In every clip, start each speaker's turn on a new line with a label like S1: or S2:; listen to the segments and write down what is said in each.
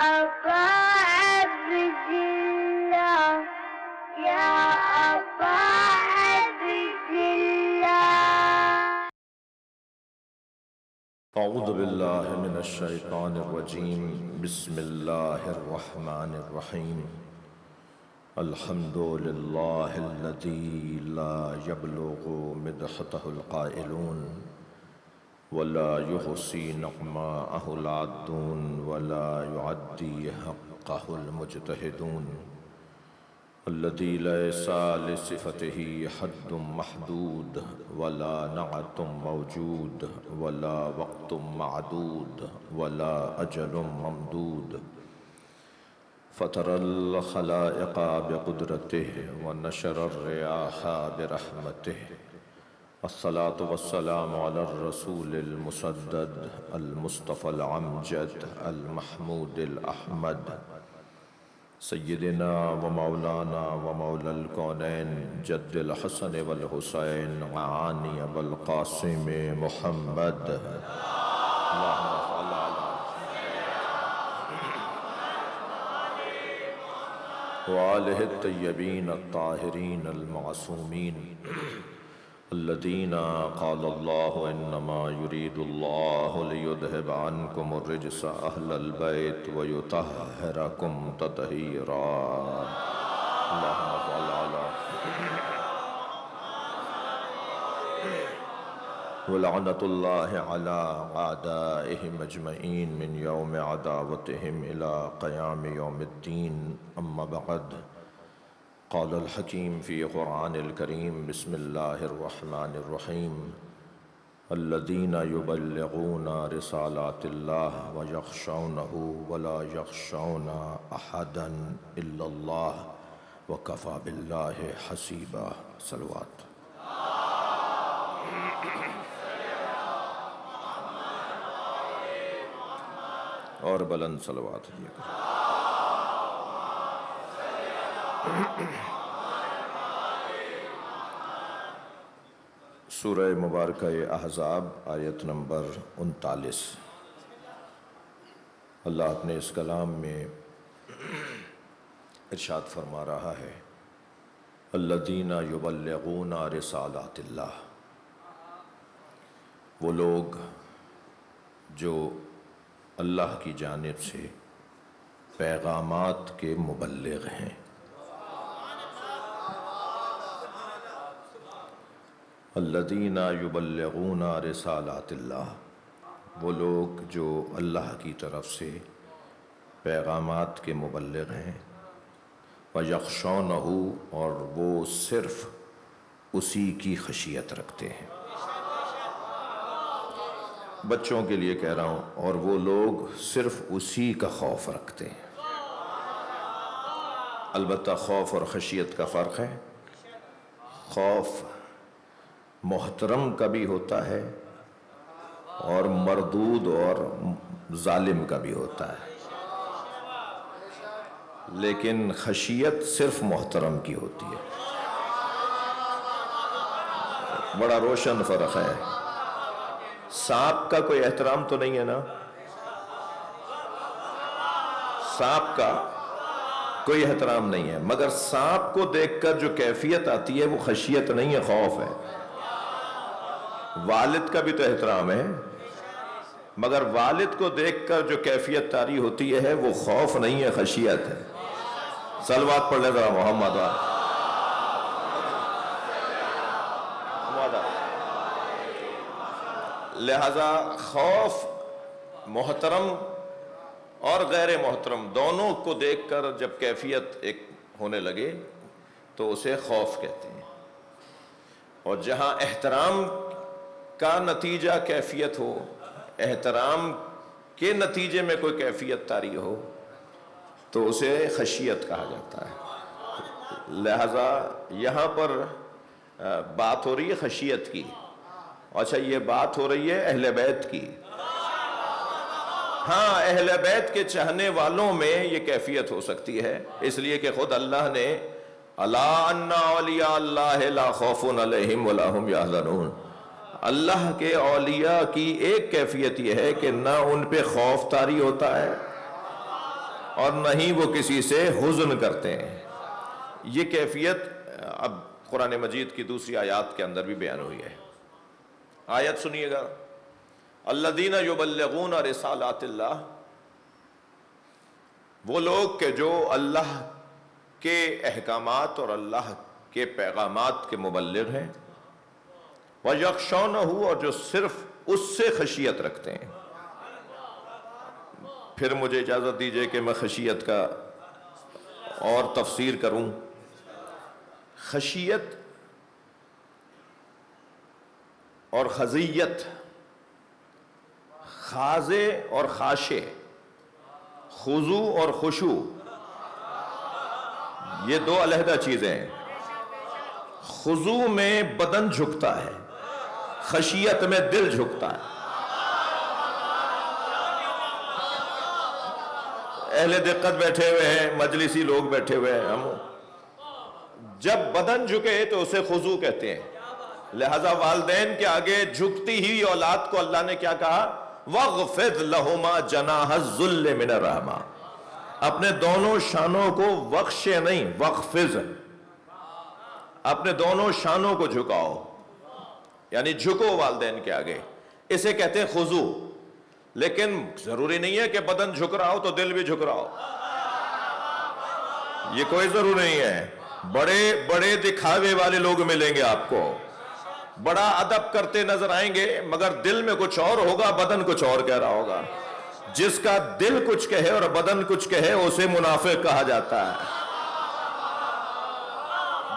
S1: أبا عبد الله يا أبا عبد الله.
S2: أعوذ بالله من الشيطان الرجيم. بسم الله الرحمن الرحيم. الحمد لله الذي لا يبلغ مدحته القائلون ولا يحصي نعماءه العادون ولا يعدي حقه المجتهدون، الذي ليس لصفته حد محدود ولا نعت موجود ولا وقت معدود ولا أجل ممدود، فطر الخلائق بقدرته ونشر الرياح برحمته. الصلاة والسلام على الرسول المسدد المصطفى العمجد المحمود الأحمد، سيدنا ومولانا ومولى الكونين جد الحسن والحسين عاني بالقاسم محمد. اللهم صل على وآله الطيبين الطاهرين المعصومين الذين قال الله إنما يريد الله ليذهب عنكم الرجس أهل البيت ويطهركم تطهيرا. اللهم صل على ولعنة الله على أعدائهم أجمعين من يوم عداوتهم إلى قيام يوم الدين. أما بعد، قال الحكيم في قرآن الكريم: بسم الله الرحمن الرحيم. الذين يبلغون رسالات الله ويخشونه ولا يخشون أحدا إلا الله وكفى بالله حسيبا. صلوات. اور بلند صلوات دیے کریں. سورہ مبارکہ احزاب آیت نمبر 39. اللہ اپنے اس کلام میں ارشاد فرما رہا ہے: الذین یبلغون رسالات اللہ. وہ لوگ جو اللہ کی جانب سے پیغامات کے مبلغ ہیں. الذین یبلغون رسالات اللہ، وہ لوگ جو اللہ کی طرف سے پیغامات کے مبلغ ہیں. وَيَخْشَوْنَهُ، اور وہ صرف اسی کی خشیت رکھتے ہیں. بچوں کے لیے کہہ رہا ہوں، اور وہ لوگ صرف اسی کا خوف رکھتے ہیں. البتہ خوف اور خشیت کا فرق ہے. خوف محترم کا بھی ہوتا ہے اور مردود اور ظالم کا بھی ہوتا ہے، لیکن خشیت صرف محترم کی ہوتی ہے. بڑا روشن فرق ہے. سانپ کا کوئی احترام تو نہیں ہے نا؟ سانپ کا کوئی احترام نہیں ہے، مگر سانپ کو دیکھ کر جو کیفیت آتی ہے وہ خشیت نہیں ہے، خوف ہے. والد کا بھی تو احترام ہے، مگر والد کو دیکھ کر جو کیفیت طاری ہوتی ہے وہ خوف نہیں ہے، خشیت ہے. صلوات پڑھ لیں ذرا محمد. لہذا خوف محترم اور غیر محترم دونوں کو دیکھ کر جب کیفیت ایک ہونے لگے تو اسے خوف کہتے ہیں. اور جہاں احترام کا نتیجہ کیفیت ہو، احترام کے نتیجے میں کوئی کیفیت طاری ہو تو اسے خشیت کہا جاتا ہے. لہذا یہاں پر بات ہو رہی ہے خشیت کی. اچھا، یہ بات ہو رہی ہے اہل بیت کی. ہاں، اہل بیت کے چاہنے والوں میں یہ کیفیت ہو سکتی ہے، اس لیے کہ خود اللہ نے الا ان اولیاء اللہ لا خوف علیہم ولا هم یحزنون. اللہ کے اولیاء کی ایک کیفیت یہ ہے کہ نہ ان پہ خوف طاری ہوتا ہے اور نہ ہی وہ کسی سے حزن کرتے ہیں. یہ کیفیت اب قرآن مجید کی دوسری آیات کے اندر بھی بیان ہوئی ہے. آیت سنیے گا. الذین یبلغون رسالات اللہ، وہ لوگ کہ جو اللہ کے احکامات اور اللہ کے پیغامات کے مبلغ ہیں. وَيَخْشَوْنَهُ، اور جو صرف اس سے خشیت رکھتے ہیں. پھر مجھے اجازت دیجئے کہ میں خشیت کا اور تفسیر کروں. خشیت اور خضیت، خاضع اور خاشع، خضوع اور خشوع، یہ دو علیحدہ چیزیں ہیں. خضوع میں بدن جھکتا ہے، خشیت میں دل جھکتا ہے. اہل دقت بیٹھے ہوئے ہیں، مجلسی لوگ بیٹھے ہوئے ہیں. ہم جب بدن جھکے تو اسے خضوع کہتے ہیں. لہذا والدین کے آگے جھکتی ہی اولاد کو اللہ نے کیا کہا؟ وَاغْفِضْ لَهُمَا جَنَاحَ الذُّلِّ مِنَ الرَّحْمَةِ، اپنے دونوں شانوں کو وخشے نہیں، وَاغْفِضْ، اپنے دونوں شانوں کو جھکاؤ، یعنی جھکو والدین کے آگے. اسے کہتے ہیں خضوع. لیکن ضروری نہیں ہے کہ بدن جھک رہا ہو تو دل بھی جھک رہا ہو، یہ کوئی ضرور نہیں ہے. بڑے بڑے دکھاوے والے لوگ ملیں گے آپ کو، بڑا ادب کرتے نظر آئیں گے، مگر دل میں کچھ اور ہوگا، بدن کچھ اور کہہ رہا ہوگا. جس کا دل کچھ کہے اور بدن کچھ کہے اسے منافق کہا جاتا ہے.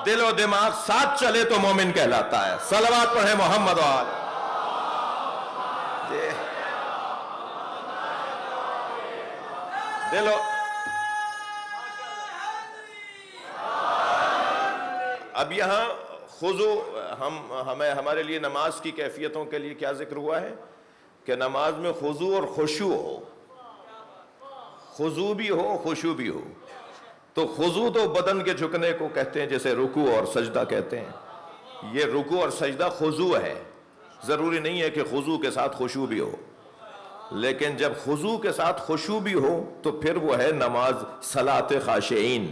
S2: دل و دماغ ساتھ چلے تو مومن کہلاتا ہے. صلوات پڑھیں محمد و آل. دل و اب یہاں خضوع، ہمارے لیے نماز کی کیفیتوں کے لیے کیا ذکر ہوا ہے کہ نماز میں خضوع اور خشوع ہو. خضوع بھی ہو، خشوع بھی ہو. تو خضوع تو بدن کے جھکنے کو کہتے ہیں، جیسے رکوع اور سجدہ کہتے ہیں. یہ رکوع اور سجدہ خضوع ہے. ضروری نہیں ہے کہ خضوع کے ساتھ خشوع بھی ہو، لیکن جب خضوع کے ساتھ خشوع بھی ہو تو پھر وہ ہے نماز صلاۃ خاشعین.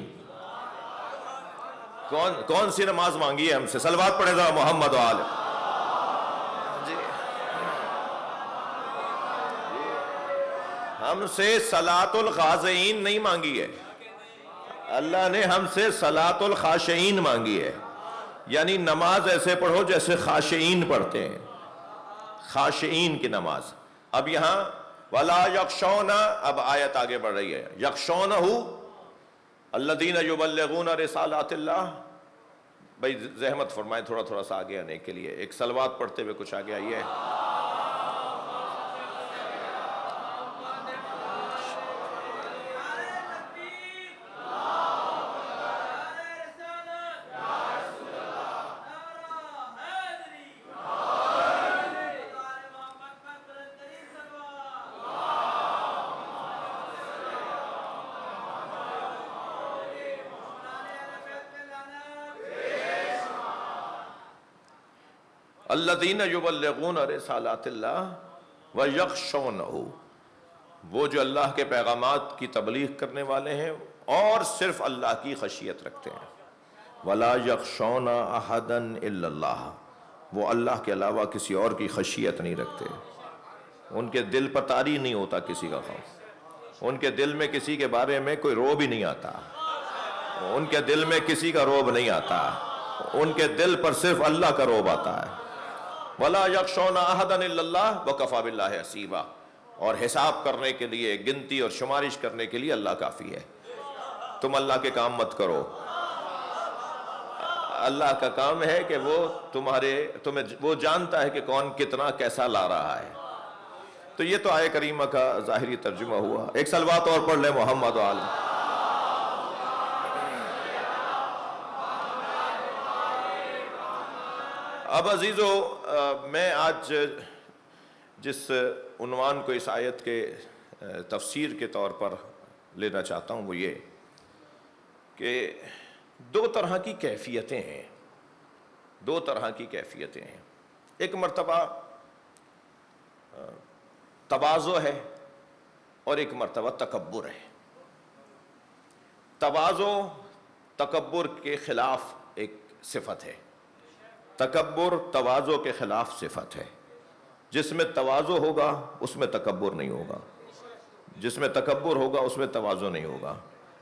S2: کون سی نماز مانگی ہے ہم سے؟ صلوات پڑھے ذرا محمد و آل. ہم سے صلاۃ الخاضعین نہیں مانگی ہے، اللہ نے ہم سے صلاۃ الخاشعین مانگی ہے. یعنی نماز ایسے پڑھو جیسے خاشعین پڑھتے ہیں، خاشعین کی نماز. اب یہاں وَلَا يَخْشَوْنَ، اب آیت آگے بڑھ رہی ہے. يَخْشَوْنَهُ الَّذِينَ يُبَلِّغُونَ رِسَالَاتِ اللَّهِ. بھائی زحمت فرمائیں تھوڑا سا آگے آنے کے لیے. ایک صلوات پڑھتے ہوئے کچھ آگے آئیے. الذین یبلغون رسالات اللہ ویخشونہ، وہ جو اللہ کے پیغامات کی تبلیغ کرنے والے ہیں اور صرف اللہ کی خشیت رکھتے ہیں. ولا یخشون احدا الا اللہ، وہ اللہ کے علاوہ کسی اور کی خشیت نہیں رکھتے. ان کے دل پر طاری نہیں ہوتا کسی کا خوف، ان کے دل میں کسی کے بارے میں کوئی روب ہی نہیں آتا، ان کے دل میں کسی کا روب نہیں آتا، ان کے دل پر صرف اللہ کا روب آتا ہے. وَلَا يَخْشَوْنَ أَحَدًا إِلَّا اللَّهَ وَكَفَى بِاللَّهِ حَسِيبًا، اور حساب کرنے کے لیے، گنتی اور شمارش کرنے کے لیے اللہ کافی ہے. تم اللہ کے کام مت کرو، اللہ کا کام ہے کہ وہ وہ جانتا ہے کہ کون کتنا کیسا لا رہا ہے. تو یہ تو آیہ کریمہ کا ظاہری ترجمہ ہوا. ایک صلوات اور پڑھ لیں محمد و آل. اب عزیزو، میں آج جس عنوان کو اس آیت کے تفسیر کے طور پر لینا چاہتا ہوں وہ یہ کہ دو طرح کی کیفیتیں ہیں، دو طرح کی کیفیتیں ہیں. ایک مرتبہ تواضع ہے اور ایک مرتبہ تکبر ہے. تواضع تکبر کے خلاف ایک صفت ہے. تکبر تواضع کے خلاف صفت ہے. جس میں تواضع ہوگا اس میں تکبر نہیں ہوگا، جس میں تکبر ہوگا اس میں تواضع نہیں ہوگا.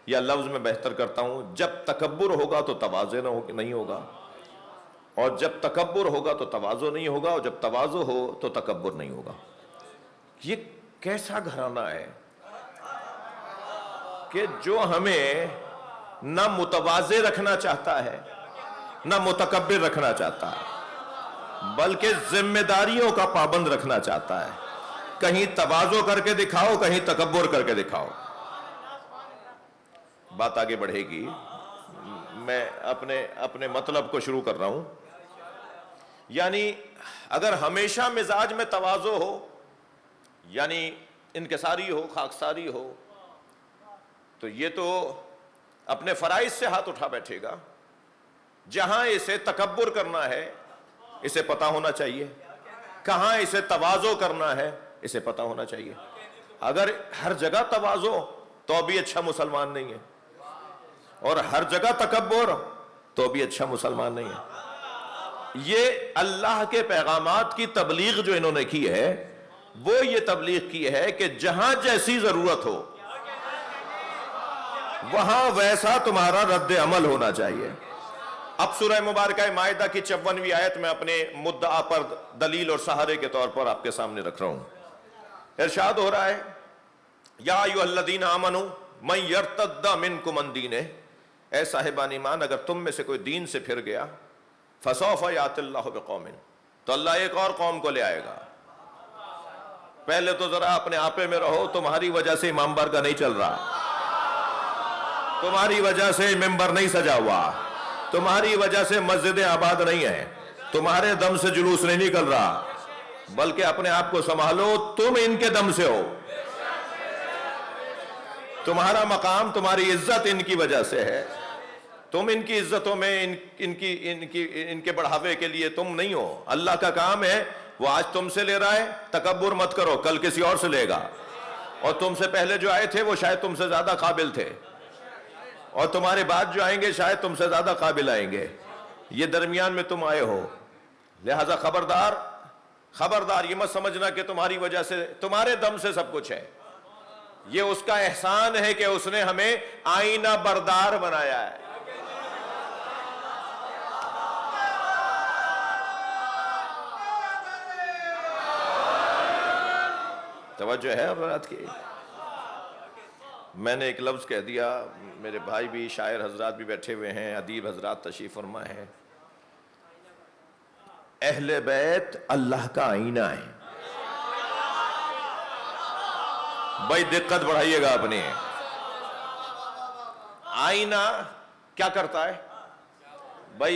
S2: یا لفظ میں بہتر کرتا ہوں، جب تکبر ہوگا تو تواضع نہیں ہوگا، اور جب تکبر ہوگا تو تواضع نہیں ہوگا، اور جب تواضع ہو تو تکبر نہیں ہوگا. یہ کیسا گھرانہ ہے کہ جو ہمیں نہ متواضع رکھنا چاہتا ہے نہ متکبر رکھنا چاہتا ہے، بلکہ ذمہ داریوں کا پابند رکھنا چاہتا ہے. کہیں تواضع کر کے دکھاؤ، کہیں تکبر کر کے دکھاؤ. بات آگے بڑھے گی. میں اپنے مطلب کو شروع کر رہا ہوں. یعنی اگر ہمیشہ مزاج میں تواضع ہو، یعنی انکساری ہو، خاکساری ہو، تو یہ تو اپنے فرائض سے ہاتھ اٹھا بیٹھے گا. جہاں اسے تکبر کرنا ہے اسے پتا ہونا چاہیے، کہاں اسے تواضع کرنا ہے اسے پتا ہونا چاہیے. اگر ہر جگہ تواضع تو بھی اچھا مسلمان نہیں ہے، اور ہر جگہ تکبر تو بھی اچھا مسلمان نہیں ہے. یہ اللہ کے پیغامات کی تبلیغ جو انہوں نے کی ہے، وہ یہ تبلیغ کی ہے کہ جہاں جیسی ضرورت ہو وہاں ویسا تمہارا رد عمل ہونا چاہیے. اب سورہ مبارکہ مائدہ کی 54ویں آیت میں اپنے مدعا پر دلیل اور سہارے کے طور پر آپ کے سامنے رکھ رہا ہوں. ارشاد ہو رہا ہے، یا ایھا الذین آمنوا من یرتد منکم عن دینہ، اے صاحبان ایمان اگر تم میں سے کوئی دین سے پھر گیا، فسوف یأتی اللہ بقوم، تو اللہ ایک اور قوم کو لے آئے گا. پہلے تو ذرا اپنے آپے میں رہو. تمہاری وجہ سے امام بارگاہ نہیں چل رہا، تمہاری وجہ سے ممبر نہیں سجا ہوا، تمہاری وجہ سے مسجدیں آباد نہیں ہیں، تمہارے دم سے جلوس نہیں نکل رہا، بلکہ اپنے آپ کو سنبھالو. تم ان کے دم سے ہو، تمہارا مقام تمہاری عزت ان کی وجہ سے ہے. تم ان کی عزتوں میں ان کے بڑھاوے کے لیے تم نہیں ہو. اللہ کا کام ہے، وہ آج تم سے لے رہا ہے. تکبر مت کرو، کل کسی اور سے لے گا. اور تم سے پہلے جو آئے تھے وہ شاید تم سے زیادہ قابل تھے، اور تمہارے بعد جو آئیں گے شاید تم سے زیادہ قابل آئیں گے. یہ درمیان میں تم آئے ہو. لہذا خبردار یہ مت سمجھنا کہ تمہاری وجہ سے، تمہارے دم سے سب کچھ ہے. یہ اس کا احسان ہے کہ اس نے ہمیں آئینہ بردار بنایا ہے. توجہ ہے حضرات کی؟ میں نے ایک لفظ کہہ دیا، میرے بھائی بھی، شاعر حضرات بھی بیٹھے ہوئے ہیں، ادیب حضرات تشریف فرما ہیں. اہل بیت اللہ کا آئینہ ہے. بھائی دقت بڑھائیے گا اپنی. آئینہ کیا کرتا ہے؟ بھائی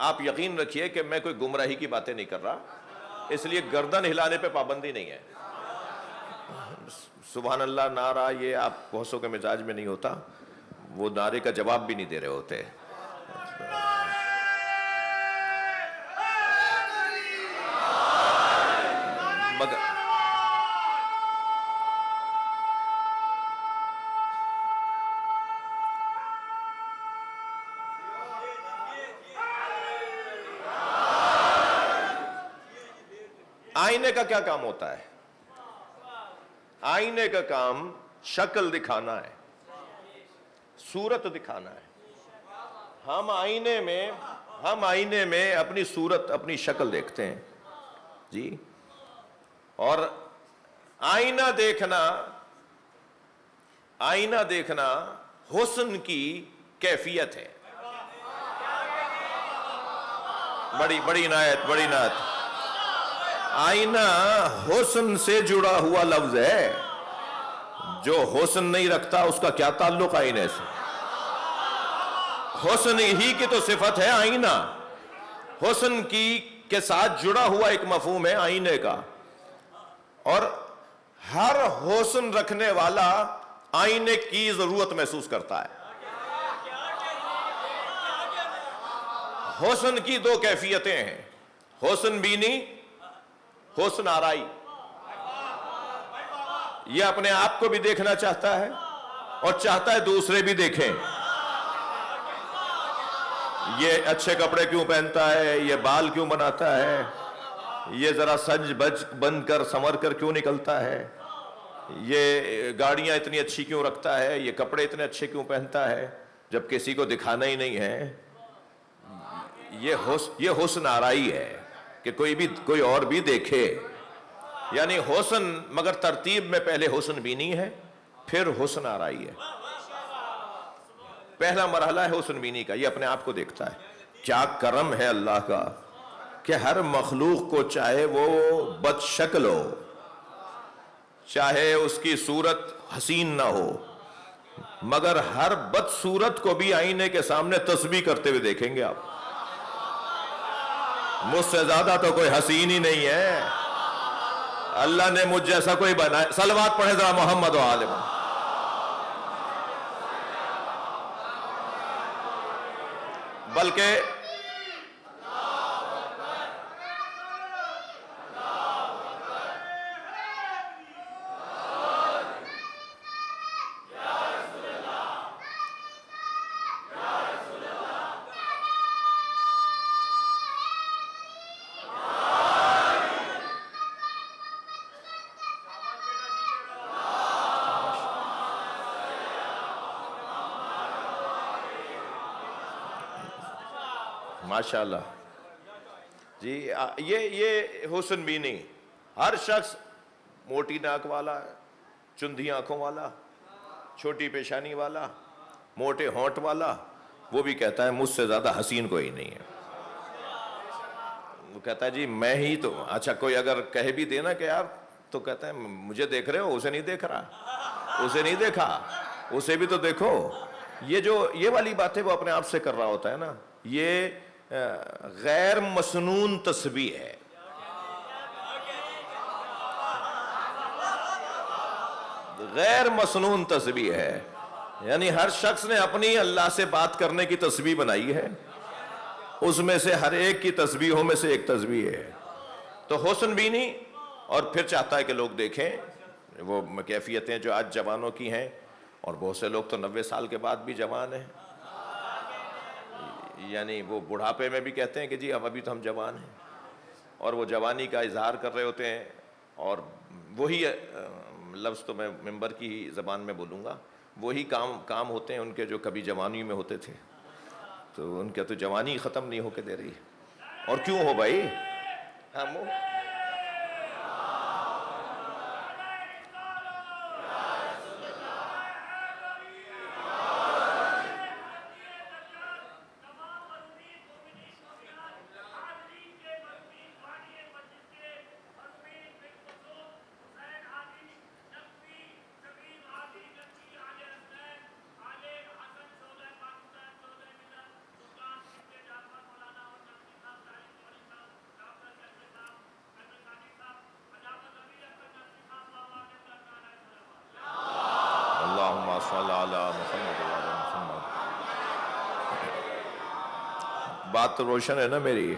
S2: آپ یقین رکھیے کہ میں کوئی گمراہی کی باتیں نہیں کر رہا، اس لیے گردن ہلانے پہ پابندی نہیں ہے. سبحان اللہ نعرہ یہ آپ بہتوں کے مزاج میں نہیں ہوتا، وہ نعرے کا جواب بھی نہیں دے رہے ہوتے. مگر آئینے کا کیا کام ہوتا ہے؟ آئینے کا کام شکل دکھانا ہے، صورت دکھانا ہے. ہم آئینے میں اپنی صورت، اپنی شکل دیکھتے ہیں جی. اور آئینہ دیکھنا حسن کی کیفیت ہے. بڑی عنایت. آئینہ حسن سے جڑا ہوا لفظ ہے. جو حسن نہیں رکھتا اس کا کیا تعلق آئینے سے؟ حسن ہی کی تو صفت ہے آئینہ. حسن کے ساتھ جڑا ہوا ایک مفہوم ہے آئینے کا. اور ہر حسن رکھنے والا آئینے کی ضرورت محسوس کرتا ہے. حسن کی دو کیفیتیں ہیں، حسن بینی، حسن آرائی. یہ اپنے آپ کو بھی دیکھنا چاہتا ہے اور چاہتا ہے دوسرے بھی دیکھیں یہ اچھے کپڑے کیوں پہنتا ہے, یہ بال کیوں بناتا ہے, یہ ذرا سج بج بن کر سنور کر کیوں نکلتا ہے, یہ گاڑیاں اتنی اچھی کیوں رکھتا ہے, یہ کپڑے اتنے اچھے کیوں پہنتا ہے, جب کسی کو دکھانا ہی نہیں ہے. یہ حسن آرائی ہے کہ کوئی اور بھی دیکھے. یعنی حسن مگر ترتیب میں پہلے حسن بینی ہے, پھر حسن آرائی ہے. پہلا مرحلہ ہے حسن بینی کا, یہ اپنے آپ کو دیکھتا ہے. کیا کرم ہے اللہ کا کہ ہر مخلوق کو چاہے وہ بد شکل ہو, چاہے اس کی صورت حسین نہ ہو, مگر ہر بد صورت کو بھی آئینے کے سامنے تسبیح کرتے ہوئے دیکھیں گے آپ. مجھ سے زیادہ تو کوئی حسین ہی نہیں ہے, اللہ نے مجھ جیسا کوئی بنایا. صلوات پڑھے ذرا محمد و آل محمد. بلکہ ماشاءاللہ جی, یہ حسن بینی. ہر شخص موٹی ناک والا, چندھی آنکھوں والا, چھوٹی پیشانی والا, موٹے ہونٹ والا, وہ بھی کہتا ہے مجھ سے زیادہ حسین کوئی نہیں ہے. وہ کہتا ہے جی میں ہی تو. اچھا کوئی اگر کہہ بھی دینا کہ یار, تو کہتا ہے مجھے دیکھ رہے ہو, اسے نہیں دیکھ رہا, اسے نہیں دیکھا, اسے بھی تو دیکھو. یہ والی باتیں وہ اپنے آپ سے کر رہا ہوتا ہے نا, یہ غیر مسنون تسبیح ہے. غیر مسنون تسبیح ہے. یعنی ہر شخص نے اپنی اللہ سے بات کرنے کی تسبیح بنائی ہے, اس میں سے ہر ایک کی تسبیحوں میں سے ایک تسبیح ہے. تو حسن بینی, اور پھر چاہتا ہے کہ لوگ دیکھیں. وہ کیفیتیں جو آج جوانوں کی ہیں, اور بہت سے لوگ تو 90 سال کے بعد بھی جوان ہیں, یعنی وہ بڑھاپے میں بھی کہتے ہیں کہ جی اب ابھی تو ہم جوان ہیں, اور وہ جوانی کا اظہار کر رہے ہوتے ہیں. اور وہی لفظ تو میں ممبر کی ہی زبان میں بولوں گا, وہی کام ہوتے ہیں ان کے جو کبھی جوانی میں ہوتے تھے. تو ان کے تو جوانی ختم نہیں ہو کے دے رہی. اور کیوں ہو بھائی, ہم بات تو روشن ہے نا میری.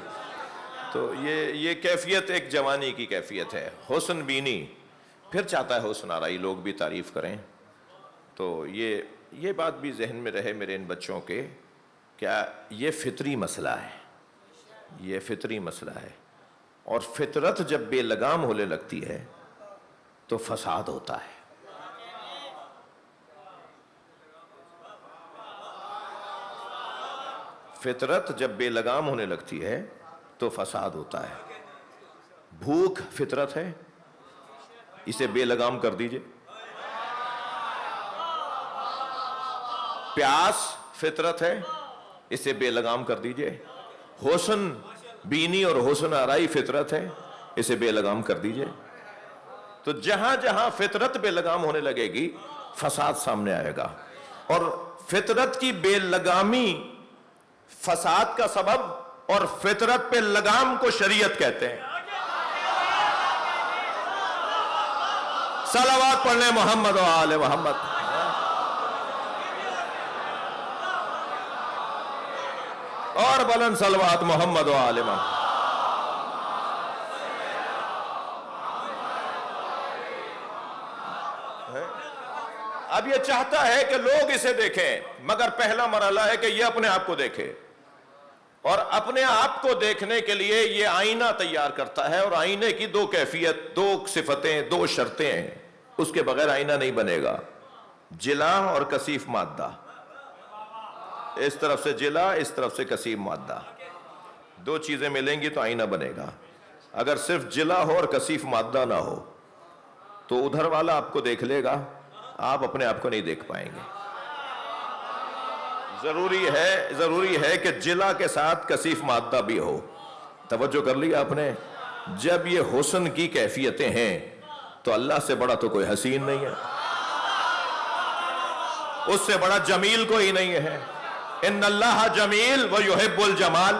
S2: تو یہ کیفیت ایک جوانی کی کیفیت ہے, حسن بینی. پھر چاہتا ہے حسن آرائی, لوگ بھی تعریف کریں. تو یہ بات بھی ذہن میں رہے میرے ان بچوں کے, کیا یہ فطری مسئلہ ہے, یہ فطری مسئلہ ہے. اور فطرت جب بے لگام ہونے لگتی ہے تو فساد ہوتا ہے. فطرت جب بے لگام ہونے لگتی ہے تو فساد ہوتا ہے. بھوک فطرت ہے, اسے بے لگام کر دیجئے. پیاس فطرت ہے, اسے بے لگام کر دیجئے. حسن بینی اور حسن آرائی فطرت ہے, اسے بے لگام کر دیجئے. تو جہاں جہاں فطرت بے لگام ہونے لگے گی فساد سامنے آئے گا. اور فطرت کی بے لگامی فساد کا سبب, اور فطرت پہ لگام کو شریعت کہتے ہیں. صلوات پڑھنے محمد و آل محمد. اور بلند صلوات محمد و آل محمد. اب یہ چاہتا ہے کہ لوگ اسے دیکھیں، مگر پہلا مرحلہ ہے کہ یہ اپنے آپ کو دیکھے، اور اپنے آپ کو دیکھنے کے لیے یہ آئینہ تیار کرتا ہے، اور آئینے کی دو کیفیت، دو صفتیں، دو شرطیں ہیں، اس کے بغیر آئینہ نہیں بنے گا، جلا اور کثیف مادہ، اس طرف سے جلا، اس طرف سے کثیف مادہ، دو چیزیں ملیں گی تو آئینہ بنے گا۔ اگر صرف جلا ہو اور کثیف مادہ نہ ہو تو ادھر والا آپ کو دیکھ لے گا، آپ اپنے آپ کو نہیں دیکھ پائیں گے۔ ضروری ہے کہ جلا کے ساتھ کثیف مادہ بھی ہو۔ توجہ کر لی آپ نے؟ جب یہ حسن کی کیفیتیں ہیں تو اللہ سے بڑا تو کوئی حسین نہیں ہے، اس سے بڑا جمیل کوئی نہیں ہے۔ ان اللہ جمیل ویحب الجمال،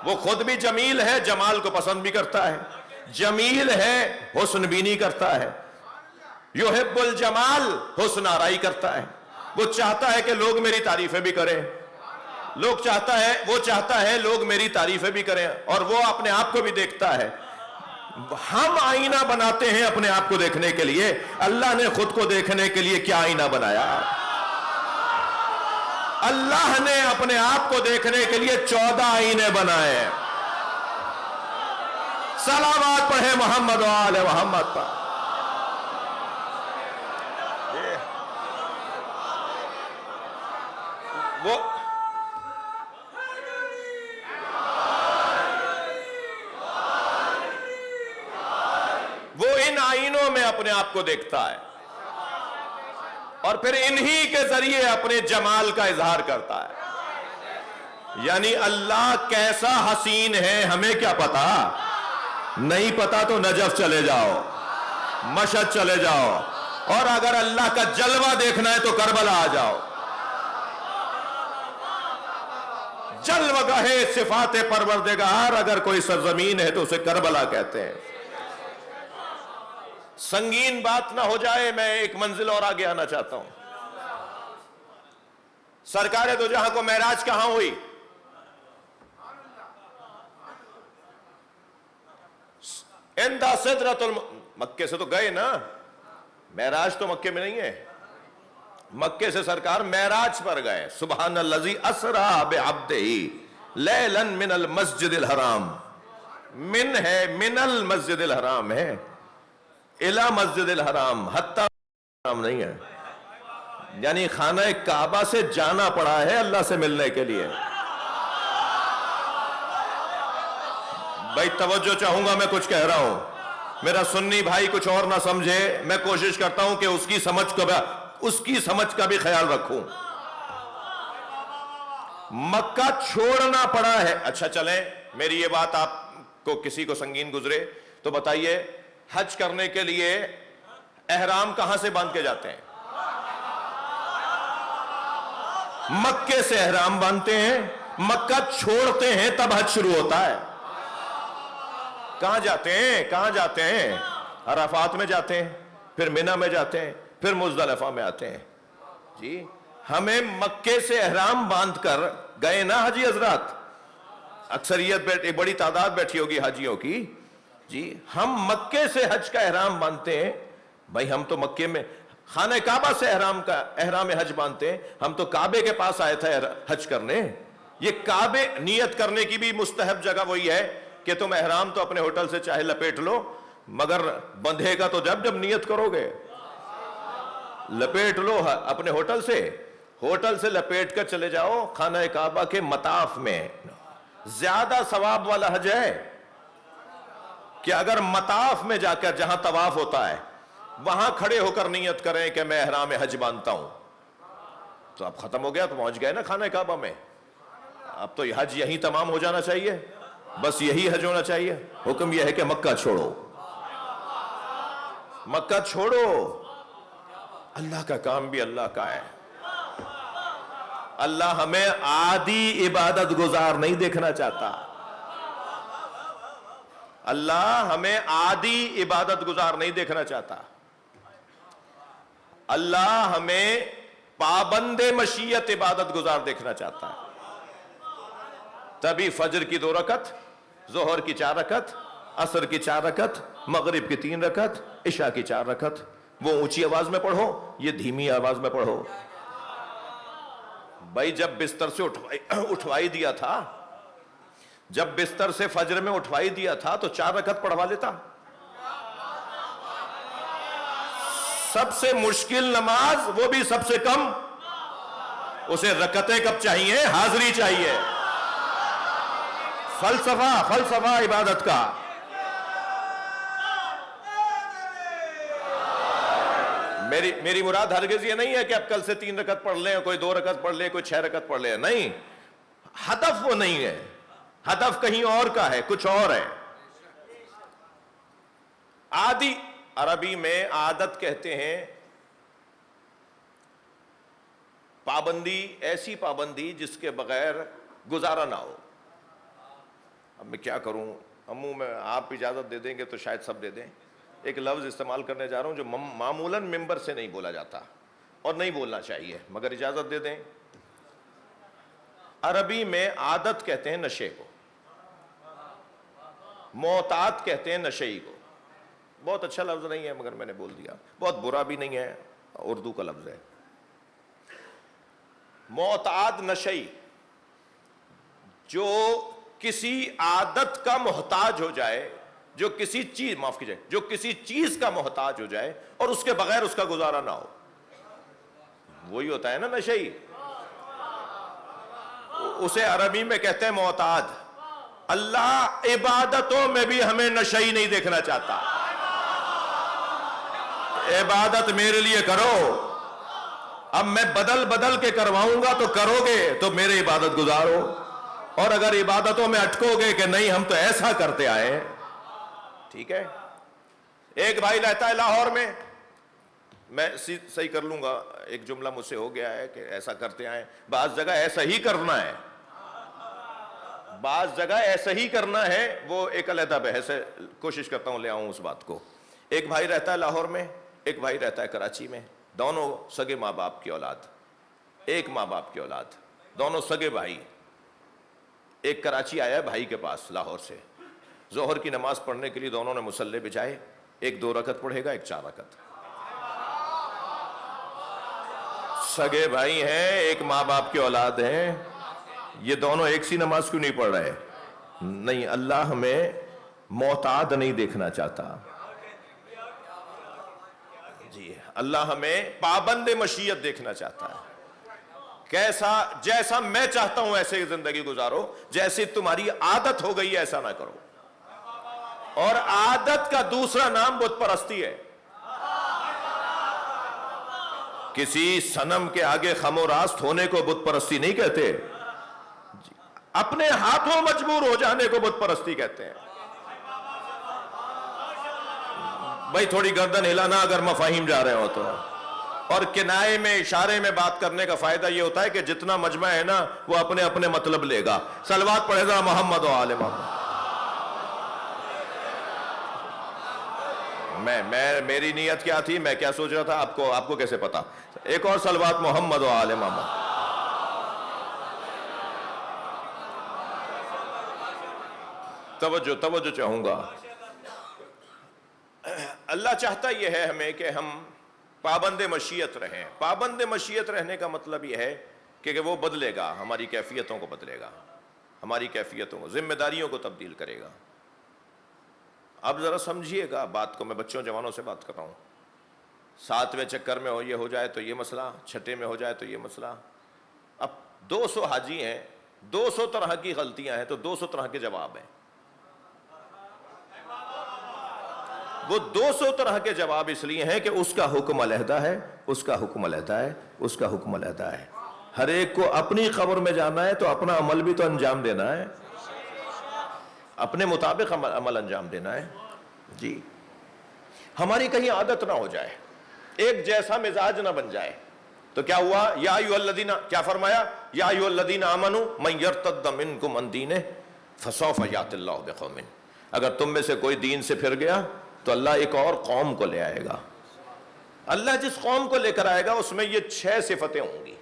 S2: وہ خود بھی جمیل ہے، جمال کو پسند بھی کرتا ہے، جمیل ہے، حسن بینی کرتا ہے، یحب الجمال، حسن آرائی کرتا ہے، وہ چاہتا ہے کہ لوگ میری تعریفیں بھی کریں، وہ چاہتا ہے لوگ میری تعریفیں بھی کریں، اور وہ اپنے آپ کو بھی دیکھتا ہے۔ ہم آئینہ بناتے ہیں اپنے آپ کو دیکھنے کے لیے، اللہ نے خود کو دیکھنے کے لیے کیا آئینہ بنایا؟ اللہ نے اپنے آپ کو دیکھنے کے لیے 14 آئینے بنائے ہیں۔ صلوات پڑھیں محمد و آل محمد پر۔ وہ ان آئینوں میں اپنے آپ کو دیکھتا ہے، اور پھر انہی کے ذریعے اپنے جمال کا اظہار کرتا ہے۔ یعنی اللہ کیسا حسین ہے ہمیں کیا پتا؟ نہیں پتا تو نجف چلے جاؤ، مشہد چلے جاؤ، اور اگر اللہ کا جلوہ دیکھنا ہے تو کربلا آ جاؤ۔ جلوہ گاہ صفات پروردگار اگر کوئی سرزمین ہے تو اسے کربلا کہتے ہیں۔ سنگین بات نہ ہو جائے، میں ایک منزل اور آگے آنا چاہتا ہوں۔ سرکار دو جہاں کو معراج کہاں ہوئی؟ عند سدرۃ مکے سے تو گئے نا، معراج تو مکے میں نہیں ہے، مکے سے سرکار معراج پر گئے۔ سبحان الذی اسری بعبدہ لیلا من المسجد الحرام، من ہے، من المسجد الحرام ہے، الی مسجد الحرام، حتی حرام نہیں ہے، یعنی خانہ کعبہ سے جانا پڑا ہے اللہ سے ملنے کے لیے۔ بھائی توجہ چاہوں گا، میں کچھ کہہ رہا ہوں، میرا سنی بھائی کچھ اور نہ سمجھے، میں کوشش کرتا ہوں کہ اس کی سمجھ کا بھی خیال رکھوں۔ مکہ چھوڑنا پڑا ہے۔ اچھا چلیں، میری یہ بات آپ کو کسی کو سنگین گزرے تو بتائیے، حج کرنے کے لیے احرام کہاں سے باندھ کے جاتے ہیں؟ مکے سے احرام باندھتے ہیں، مکہ چھوڑتے ہیں تب حج شروع ہوتا ہے۔ کہاں جاتے ہیں؟ عرفات میں جاتے ہیں، پھر منی میں جاتے ہیں، پھر مزدلفہ میں آتے ہیں۔ جی ہمیں مکے سے احرام باندھ کر گئے نا حجی حضرات، اکثریت بڑی تعداد بیٹھی ہوگی حاجیوں کی، جی ہم مکے سے حج کا احرام باندھتے ہیں۔ بھائی ہم تو مکے میں خانہ کعبہ سے احرام حج باندھتے ہیں، ہم تو کعبے کے پاس آئے تھے حج کرنے۔ یہ کعبے نیت کرنے کی بھی مستحب جگہ وہی ہے کہ تم احرام تو اپنے ہوٹل سے چاہے لپیٹ لو، مگر بندھے گا تو جب نیت کرو گے، لپیٹ لو اپنے ہوٹل سے لپیٹ کر چلے جاؤ خانہ کعبہ کے مطاف میں۔ زیادہ ثواب والا حج ہے کہ اگر مطاف میں جا کر جہاں طواف ہوتا ہے وہاں کھڑے ہو کر نیت کریں کہ میں احرام حج باندھتا ہوں، تو اب ختم ہو گیا، تو پہنچ گئے نا خانہ کعبہ میں۔ اب تو یہ حج یہیں تمام ہو جانا چاہیے، بس یہی حج ہونا چاہیے۔ حکم یہ ہے کہ مکہ چھوڑو، مکہ چھوڑو۔ اللہ کا کام بھی اللہ کا ہے۔ اللہ ہمیں عادی عبادت گزار نہیں دیکھنا چاہتا، اللہ ہمیں عادی عبادت گزار نہیں دیکھنا چاہتا، اللہ ہمیں پابند مشیت عبادت گزار دیکھنا چاہتا ہے۔ تبھی فجر کی 2 رکعت، ظہر کی 4 رکعت، عصر کی 4 رکعت، مغرب کی 3 رکعت، عشاء کی 4 رکعت، وہ اونچی آواز میں پڑھو، یہ دھیمی آواز میں پڑھو. بھائی جب بستر سے اٹھوائی دیا تھا، جب بستر سے فجر میں اٹھوائی دیا تھا تو 4 رکعت پڑھوا لیتا. سب سے مشکل نماز، وہ بھی سب سے کم، اسے رکعتیں کب چاہیے؟ حاضری چاہیے. فلسفہ عبادت کا. میری مراد ہرگز یہ نہیں ہے کہ اب کل سے 3 رکعت پڑھ لیں، کوئی 2 رکعت پڑھ لے، کوئی 6 رکعت پڑھ لے. نہیں، ہدف وہ نہیں ہے. ہدف کہیں اور کا ہے، کچھ اور ہے. عادی، عربی میں عادت کہتے ہیں پابندی، ایسی پابندی جس کے بغیر گزارا نہ ہو. اب میں کیا کروں؟ امو میں آپ اجازت دے دیں گے تو شاید سب دے دیں. ایک لفظ استعمال کرنے جا رہا ہوں جو معمولاً ممبر سے نہیں بولا جاتا اور نہیں بولنا چاہیے، مگر اجازت دے دیں. عربی میں عادت کہتے ہیں نشے کو، معتاد کہتے ہیں نشئی کو. بہت اچھا لفظ نہیں ہے مگر میں نے بول دیا. بہت برا بھی نہیں ہے، اردو کا لفظ ہے. معتاد نشئی، جو کسی عادت کا محتاج ہو جائے، جو کسی چیز، معاف کیجئے، جو کسی چیز کا محتاج ہو جائے اور اس کے بغیر اس کا گزارا نہ ہو، وہی ہوتا ہے نا نشئی. اسے عربی میں کہتے ہیں معتاد. اللہ عبادتوں میں بھی ہمیں نشئی نہیں دیکھنا چاہتا. عبادت میرے لیے کرو، اب میں بدل کے کرواؤں گا تو کرو گے تو میرے عبادت گزارو. اور اگر عبادتوں میں اٹکو گے کہ نہیں ہم تو ایسا کرتے آئے، ٹھیک ہے. ایک بھائی رہتا ہے لاہور میں، میں صحیح کر لوں گا، ایک جملہ مجھ سے ہو گیا ہے کہ ایسا کرتے آئے. بعض جگہ ایسا ہی کرنا ہے، بعض جگہ ایسا ہی کرنا ہے، وہ ایک علیحدہ بحث ہے. کوشش کرتا ہوں لے آؤں اس بات کو. ایک بھائی رہتا ہے لاہور میں، ایک بھائی رہتا ہے کراچی میں. دونوں سگے ماں باپ کی اولاد، ایک ماں باپ کی اولاد، دونوں سگے بھائی. ایک کراچی آیا ہے بھائی کے پاس لاہور سے. ظہر کی نماز پڑھنے کے لیے دونوں نے مصلی بچھائے. ایک 2 رکعت پڑھے گا، ایک 4 رکعت. سگے بھائی ہیں، ایک ماں باپ کی اولاد ہیں، یہ دونوں ایک سی نماز کیوں نہیں پڑھ رہے؟ نہیں، اللہ ہمیں معتاد نہیں دیکھنا چاہتا. جی، اللہ ہمیں پابند مشیت دیکھنا چاہتا ہے. جیسا میں چاہتا ہوں ایسے زندگی گزارو، جیسی تمہاری عادت ہو گئی ایسا نہ کرو. اور عادت کا دوسرا نام بت پرستی ہے. کسی صنم کے آگے خم و راست ہونے کو بت پرستی نہیں کہتے، اپنے ہاتھوں مجبور ہو جانے کو بت پرستی کہتے ہیں. بھائی تھوڑی گردن ہلانا اگر مفاہیم جا رہے ہو تو. اور کنائے میں، اشارے میں بات کرنے کا فائدہ یہ ہوتا ہے کہ جتنا مجمع ہے نا وہ اپنے اپنے مطلب لے گا. صلوات پڑھے گا محمد و آل محمد. میری نیت کیا تھی، میں کیا سوچ رہا تھا، آپ کو کیسے پتا؟ ایک اور صلوات محمد و آل محمد. توجہ چاہوں گا. اللہ چاہتا یہ ہے ہمیں کہ ہم پابند مشیت رہیں. پابند مشیت رہنے کا مطلب یہ ہے کہ وہ بدلے گا، ہماری کیفیتوں کو بدلے گا، ہماری کیفیتوں کو، ذمہ داریوں کو تبدیل کرے گا. اب ذرا سمجھیے گا بات کو، میں بچوں جوانوں سے بات کر رہا ہوں. 7ویں چکر میں یہ ہو جائے تو یہ مسئلہ، 6 میں ہو جائے تو یہ مسئلہ. اب 200 حاجی ہیں، 200 طرح کی غلطیاں ہیں تو 200 طرح کے جواب ہیں. وہ 200 طرح کے جواب اس لیے ہیں کہ اس کا حکم علیحدہ ہے، اس کا حکم علیحدہ ہے، اس کا حکم علیحدہ ہے. ہر ایک کو اپنی قبر میں جانا ہے تو اپنا عمل بھی تو انجام دینا ہے، اپنے مطابق عمل انجام دینا ہے. جی، ہماری کہیں عادت نہ ہو جائے، ایک جیسا مزاج نہ بن جائے. تو کیا ہوا؟ یا ایھا الذین، کیا فرمایا؟ یا ایھا الذین آمنوا من یرتد منکم عن دینہ فسوف یأتی اللہ بقوم. اگر تم میں سے کوئی دین سے پھر گیا تو اللہ ایک اور قوم کو لے آئے گا. اللہ جس قوم کو لے کر آئے گا اس میں یہ 6 صفتیں ہوں گی.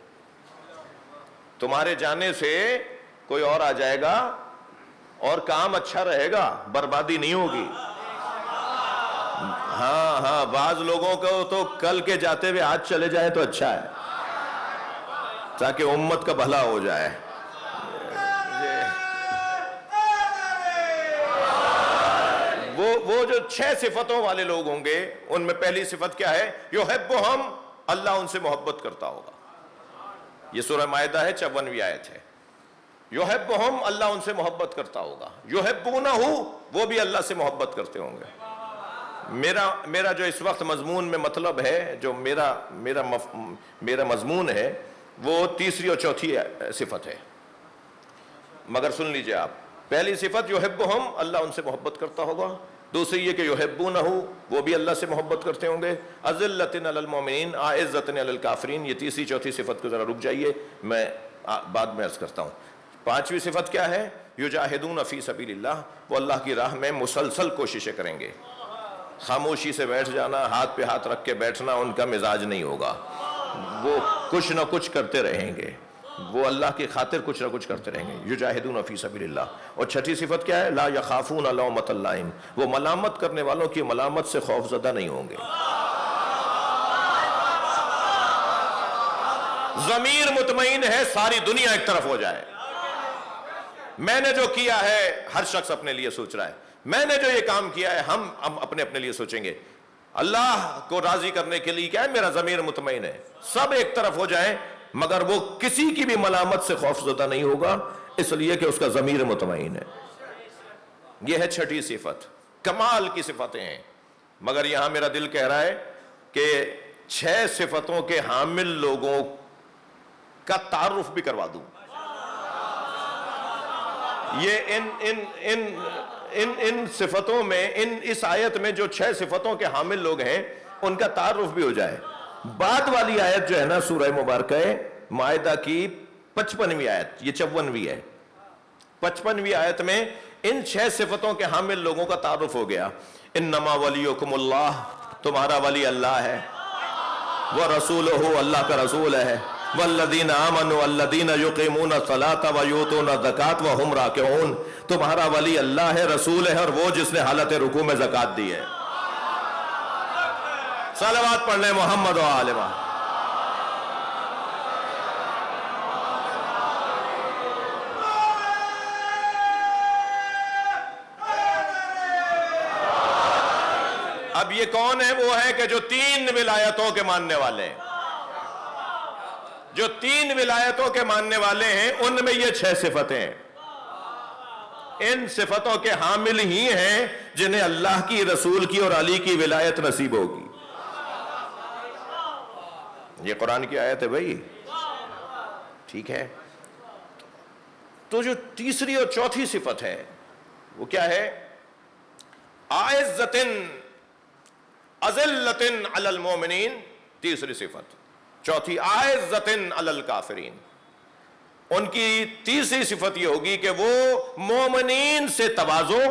S2: تمہارے جانے سے کوئی اور آ جائے گا اور کام اچھا رہے گا، بربادی نہیں ہوگی. ہاں ہاں، بعض لوگوں کو تو کل کے جاتے ہوئے آج چلے جائے تو اچھا ہے، تاکہ امت کا بھلا ہو جائے۔ وہ جو 6 صفتوں والے لوگ ہوں گے، ان میں پہلی صفت کیا ہے؟ یحبہم، اللہ ان سے محبت کرتا ہوگا۔ یہ سورہ مائدہ ہے، 54ویں آیت ہے۔ یحبہم، اللہ ان سے محبت کرتا ہوگا۔ یحبونہ، وہ بھی اللہ سے محبت کرتے ہوں گے۔ میرا جو اس وقت مضمون میں مطلب ہے، جو میرا مضمون ہے، وہ تیسری اور چوتھی صفت ہے، مگر سن لیجئے آپ۔ پہلی صفت یحبہم، اللہ ان سے محبت کرتا ہوگا۔ دوسری یہ کہ یحبونہ، وہ بھی اللہ سے محبت کرتے ہوں گے۔ اذلۃ علی المؤمنین اعزۃ علی الکافرین، یہ تیسری چوتھی صفت کو ذرا رک جائیے، میں بعد میں عرض کرتا ہوں۔ پانچویں صفت کیا ہے؟ یجاہدون فی سبیل اللہ، وہ اللہ کی راہ میں مسلسل کوششیں کریں گے۔ خاموشی سے بیٹھ جانا، ہاتھ پہ ہاتھ رکھ کے بیٹھنا ان کا مزاج نہیں ہوگا، وہ کچھ نہ کچھ کرتے رہیں گے، وہ اللہ کی خاطر کچھ نہ کچھ کرتے رہیں گے۔ یجاہدون فی سبیل اللہ۔ اور چھٹی صفت کیا ہے؟ لا یخافون لومۃ لائم، وہ ملامت کرنے والوں کی ملامت سے خوف زدہ نہیں ہوں گے۔ ضمیر مطمئن ہے، ساری دنیا ایک طرف ہو جائے، میں نے جو کیا ہے، ہر شخص اپنے لیے سوچ رہا ہے، میں نے جو یہ کام کیا ہے، ہم اپنے لیے سوچیں گے، اللہ کو راضی کرنے کے لیے کیا ہے؟ میرا ضمیر مطمئن ہے، سب ایک طرف ہو جائیں، مگر وہ کسی کی بھی ملامت سے خوف زدہ نہیں ہوگا، اس لیے کہ اس کا ضمیر مطمئن ہے۔ یہ ہے چھٹی صفت، کمال کی صفتیں ہیں۔ مگر یہاں میرا دل کہہ رہا ہے کہ 6 صفتوں کے حامل لوگوں کا تعارف بھی کروا دوں۔ یہ ان صفتوں میں، اس آیت میں جو 6 صفتوں کے حامل لوگ ہیں، ان کا تعارف بھی ہو جائے۔ بعد والی آیت جو ہے نا، سورہ مبارکہ مائدہ کی 55ویں آیت، یہ 54ویں ہے، 55ویں آیت میں ان 6 صفتوں کے حامل لوگوں کا تعارف ہو گیا۔ انما ولیکم اللہ، تمہارا ولی اللہ ہے، ورسولہ، اللہ کا رسول ہے، والذین آمنوا الذین یقیمون الصلاۃ ویؤتون الزکاۃ وہم راکعون، تمہارا ولی اللہ ہے، رسول ہے، اور وہ جس نے حالت رکوع میں زکوٰۃ دی ہے۔ صلوات پڑھ لیں محمد و آل محمد۔ اب یہ کون ہے؟ وہ ہے کہ جو 3 ولایتوں کے ماننے والے ہیں، جو 3 ولایتوں کے ماننے والے ہیں، ان میں یہ 6 صفتیں ہیں۔ ان صفتوں کے حامل ہی ہیں جنہیں اللہ کی، رسول کی اور علی کی ولایت نصیب ہوگی۔ یہ قرآن کی آیت ہے بھائی، ٹھیک ہے؟ تو جو تیسری اور چوتھی صفت ہے وہ کیا ہے؟ اعزۃ اذلۃ علی المؤمنین، تیسری صفت۔ چوتھی اعزۃ علی الکافرین، ان کی تیسری صفت یہ ہوگی کہ وہ مومنین سے تواضع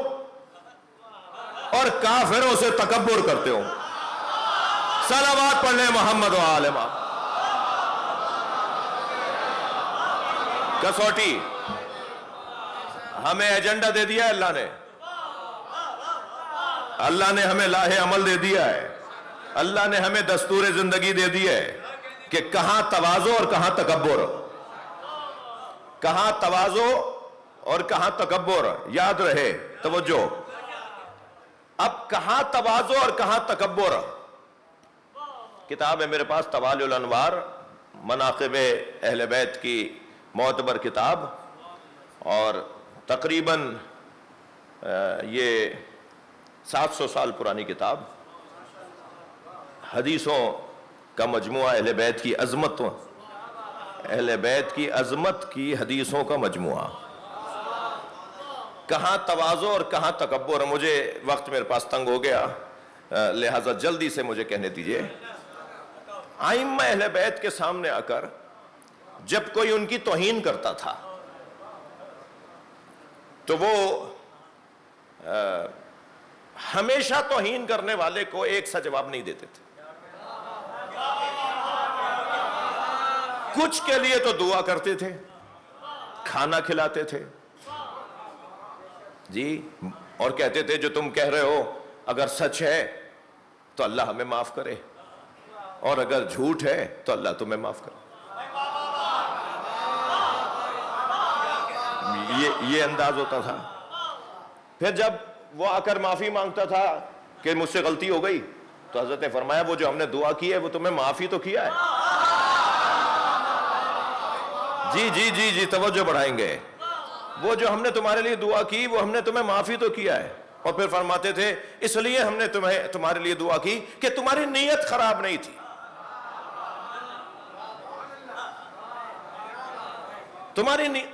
S2: اور کافروں سے تکبر کرتے ہوں۔ صلوات پڑھ لیں محمد و آل محمد۔ کسوٹی ہمیں ایجنڈا دے دیا ہے اللہ نے ہمیں لاہ عمل دے دیا ہے، اللہ نے ہمیں دستور زندگی دے دی ہے کہ کہاں تواضع اور کہاں تکبر، کہاں تواضع اور کہاں تکبر، یاد رہے، توجہ۔ اب کہاں تواضع اور کہاں تکبر؟ کتاب ہے میرے پاس، طوال الانوار، مناقب اہل بیت کی معتبر کتاب، اور تقریباً یہ 700 سال پرانی کتاب، حدیثوں کا مجموعہ، اہل بیت کی عظمت، اہل بیت کی عظمت کی حدیثوں کا مجموعہ۔ کہاں تواضع اور کہاں تکبر؟ مجھے وقت میرے پاس تنگ ہو گیا، لہذا جلدی سے مجھے کہنے دیجئے۔ ائمہ اہل بیت کے سامنے آ کر جب کوئی ان کی توہین کرتا تھا تو وہ ہمیشہ توہین کرنے والے کو ایک سا جواب نہیں دیتے تھے، کچھ کے لیے تو دعا کرتے تھے، کھانا کھلاتے تھے جی، اور کہتے تھے جو تم کہہ رہے ہو اگر سچ ہے تو اللہ ہمیں معاف کرے، اور اگر جھوٹ ہے تو اللہ تمہیں معاف کرے۔ یہ انداز ہوتا تھا۔ پھر جب وہ آ کر معافی مانگتا تھا کہ مجھ سے غلطی ہو گئی، تو حضرت نے فرمایا وہ جو ہم نے دعا کی ہے وہ تمہیں معافی تو کیا ہے۔ جی جی جی جی توجہ بڑھائیں گے۔ وہ جو ہم نے تمہارے لیے دعا کی وہ ہم نے تمہیں معافی تو کیا ہے۔ اور پھر فرماتے تھے اس لیے ہم نے تمہارے لیے دعا کی کہ تمہاری نیت خراب نہیں تھی،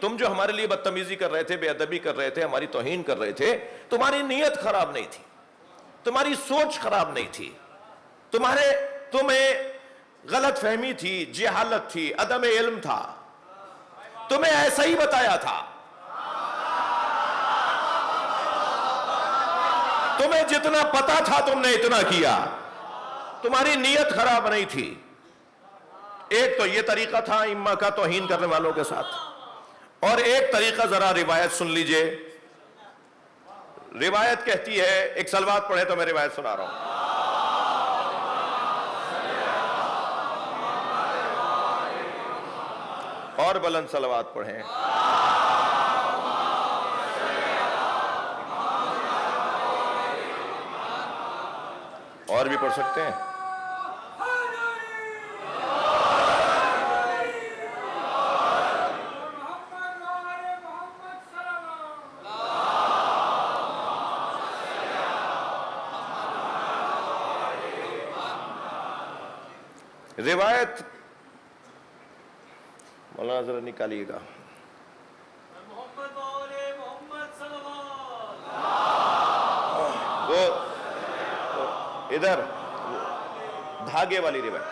S2: تم جو ہمارے لیے بدتمیزی کر رہے تھے، بے ادبی کر رہے تھے، ہماری توہین کر رہے تھے، تمہاری نیت خراب نہیں تھی، تمہاری سوچ خراب نہیں تھی، تمہیں غلط فہمی تھی، جہالت تھی، عدم علم تھا، تمہیں ایسا ہی بتایا تھا، تمہیں جتنا پتا تھا تم نے اتنا کیا، تمہاری نیت خراب نہیں تھی۔ ایک تو یہ طریقہ تھا ائمہ کا توہین کرنے والوں کے ساتھ، اور ایک طریقہ ذرا روایت سن لیجئے۔ روایت کہتی ہے، ایک صلوات پڑھے تو میں روایت سنا رہا ہوں۔ اور بلند صلوات پڑھیں۔ اور بھی پڑھ سکتے ہیں۔ روایت مولانا ذرا نکالیے گا۔ وہ ادھر دھاگے والی روایت۔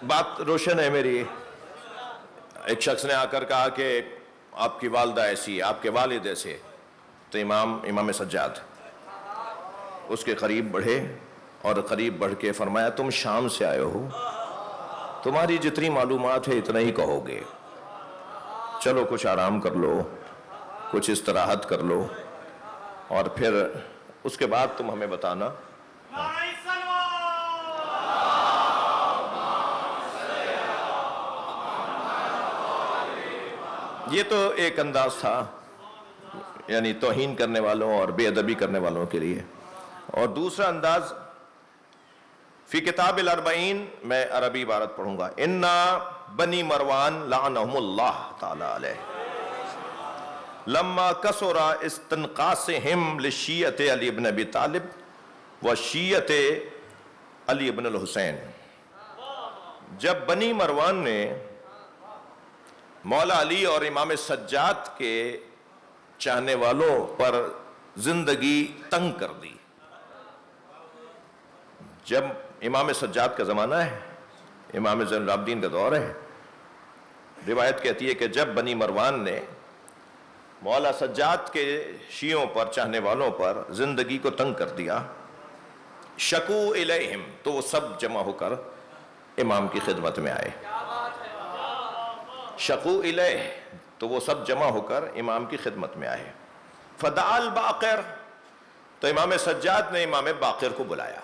S2: بات روشن ہے میری۔ ایک شخص نے آ کر کہا کہ آپ کی والدہ ایسی، آپ کے والد ایسے، تو امام سجاد اس کے قریب بڑھے اور قریب بڑھ کے فرمایا تم شام سے آئے ہو، تمہاری جتنی معلومات ہے اتنا ہی کہو گے، چلو کچھ آرام کر لو، کچھ استراحت کر لو، اور پھر اس کے بعد تم ہمیں بتانا۔ یہ تو ایک انداز تھا یعنی توہین کرنے والوں اور بے ادبی کرنے والوں کے لیے۔ اور دوسرا انداز فی کتاب الاربعین، میں عربی عبارت پڑھوں گا۔ انا بنی مروان لعنہم اللہ تعالی علیہ لما کثر استنقاصہم لشیعۃ علی بن ابی طالب و شیعۃ علی بن الحسین۔ جب بنی مروان نے مولا علی اور امام سجاد کے چاہنے والوں پر زندگی تنگ کر دی، جب امام سجاد کا زمانہ ہے، امام زین العابدین کا دور ہے، روایت کہتی ہے کہ جب بنی مروان نے مولا سجاد کے شیعوں پر، چاہنے والوں پر زندگی کو تنگ کر دیا، شکو الیہم، تو وہ سب جمع ہو کر امام کی خدمت میں آئے۔ شکو الیہ، تو وہ سب جمع ہو کر امام کی خدمت میں آئے۔ فدعا الباقر، تو امام سجاد نے امام باقر کو بلایا۔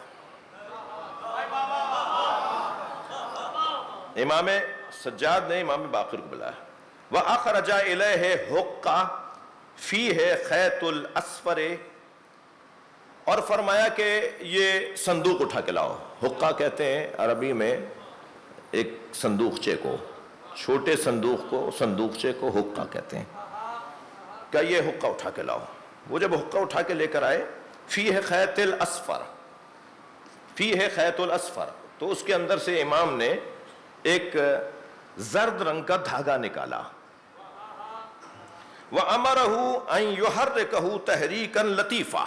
S2: امام سجاد نے امام باقر کو بلایا۔ وَأَخْرَجَ إِلَيْهِ حُقَّ فِيهِ خَيْطُ الْأَسْفَرِ، اور فرمایا کہ یہ صندوق اٹھا کے لاؤ۔ حقہ کہتے ہیں عربی میں ایک صندوقچے کو، چھوٹے صندوقچے کو حقہ کہتے ہیں، کہ یہ حقہ اٹھا کے لاؤ۔ وہ جب حقہ اٹھا کے لے کر آئے، فیہ خیط الاسفر، فیہ خیط الاسفر، تو اس کے اندر سے امام نے ایک زرد رنگ کا دھاگا نکالا۔ وَأَمَرَهُ أَن يُحَرِّكَهُ تَحْرِيكًا لَطِيفًا،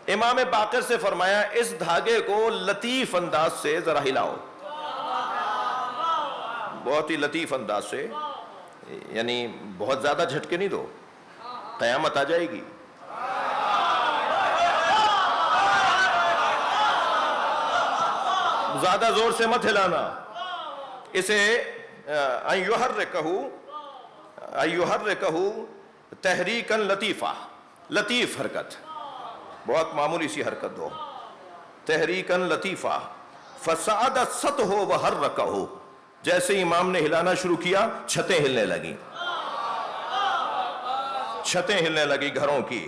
S2: امام باقر سے فرمایا اس دھاگے کو لطیف انداز سے ذرا ہلاؤ، بہت ہی لطیف انداز سے، یعنی بہت زیادہ جھٹکے نہیں دو، قیامت آ جائے گی۔ زیادہ زور سے مت ہلانا اسے۔ ان یحرکہ ایحرکہ تحریکا لطیفہ، لطیف حرکت، بہت معمولی سی حرکت ہو، تحریکا لطیفہ، فصعدت سطح وحرکہ، جیسے امام نے ہلانا شروع کیا چھتیں ہلنے لگیں، چھتیں ہلنے لگی گھروں کی۔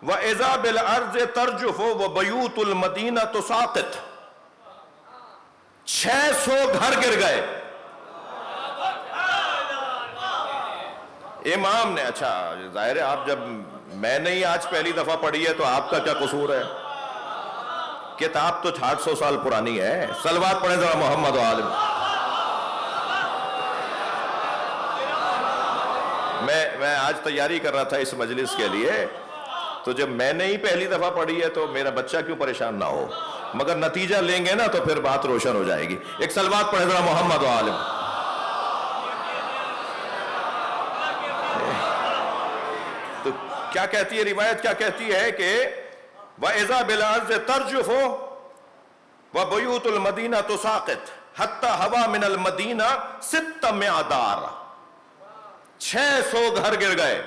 S2: وَإِذَا بِالْأَرْضِ تَرْجُفُ وَبَيُوتُ الْمَدِينَةُ تُسَاقِطُ، 600 گھر گر گئے۔ امام نے، اچھا ظاہر ہے آپ جب میں نے ہی آج پہلی دفعہ پڑھی ہے تو آپ کا کیا قصور ہے؟ کتاب تو 800 سال پرانی ہے۔ صلوات پڑھیں ذرا محمد و آل محمد۔ میں آج تیاری کر رہا تھا اس مجلس کے لیے، تو جب میں نے ہی پہلی دفعہ پڑھی ہے تو میرا بچہ کیوں پریشان نہ ہو، مگر نتیجہ لیں گے نا تو پھر بات روشن ہو جائے گی۔ ایک صلوات پڑھیں ذرا محمد و آل محمد۔ تو کیا کہتی ہے روایت، کیا کہتی ہے کہ وَإِذَا بِالْأَرْضِ تَرْجُفُ وَبُيُوتُ الْمَدِينَةُ تُسَاقِطُ حَتَّى هَوَى مِنَ الْمَدِينَةِ 600 دار، 600 گھر گر گئے۔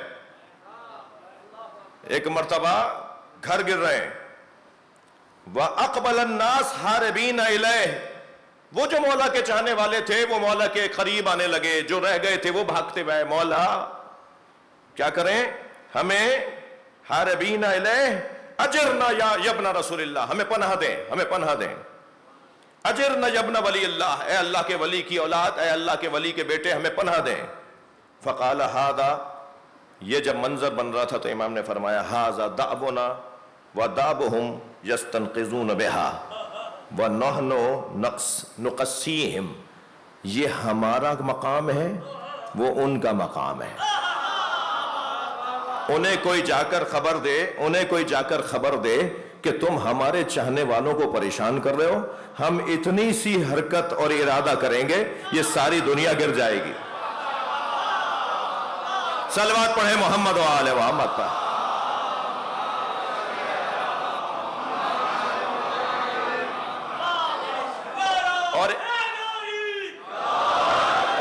S2: ایک مرتبہ گھر گر رہے ہیں۔ وَأَقْبَلَ النَّاسِ حَارِبِينَ إِلَيْهِ، وہ جو مولا کے چاہنے والے تھے وہ مولا کے قریب آنے لگے، جو رہ گئے تھے وہ بھاگتے ہوئے، مولا کیا کریں، ہمیں حاربین الیہ اجرنا یا ابن رسول اللہ، ہمیں پناہ دیں، ہمیں پناہ دیں، اجرنا یا ابن ولی اللہ، اے اللہ کے ولی کی اولاد، اے اللہ کے ولی کے بیٹے ہمیں پناہ دیں۔ فقال ھذا، یہ جب منظر بن رہا تھا تو امام نے فرمایا ھذا دأبنا ودأبهم یستنقذون بها ونحن نقصیہم، یہ ہمارا مقام ہے وہ ان کا مقام ہے۔ انہیں کوئی جا کر خبر دے، انہیں کوئی جا کر خبر دے کہ تم ہمارے چاہنے والوں کو پریشان کر رہے ہو، ہم اتنی سی حرکت اور ارادہ کریں گے یہ ساری دنیا گر جائے گی۔ صلوات پڑھیں محمد و آل محمد پر۔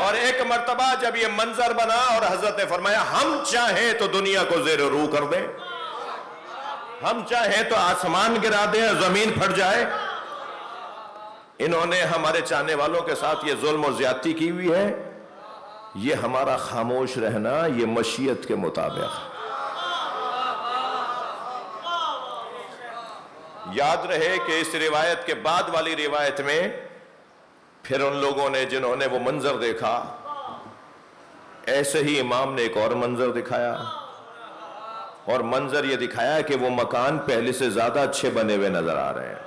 S2: اور ایک مرتبہ جب یہ منظر بنا اور حضرت نے فرمایا ہم چاہیں تو دنیا کو زیر و رو کر دیں، ہم چاہیں تو آسمان گرا دیں اور زمین پھٹ جائے، انہوں نے ہمارے چاہنے والوں کے ساتھ یہ ظلم و زیادتی کی ہوئی ہے، یہ ہمارا خاموش رہنا یہ مشیت کے مطابق۔ یاد رہے کہ اس روایت کے بعد والی روایت میں پھر ان لوگوں نے جنہوں نے وہ منظر دیکھا، ایسے ہی امام نے ایک اور منظر دکھایا، اور منظر یہ دکھایا کہ وہ مکان پہلے سے زیادہ اچھے بنے ہوئے نظر آ رہے ہیں۔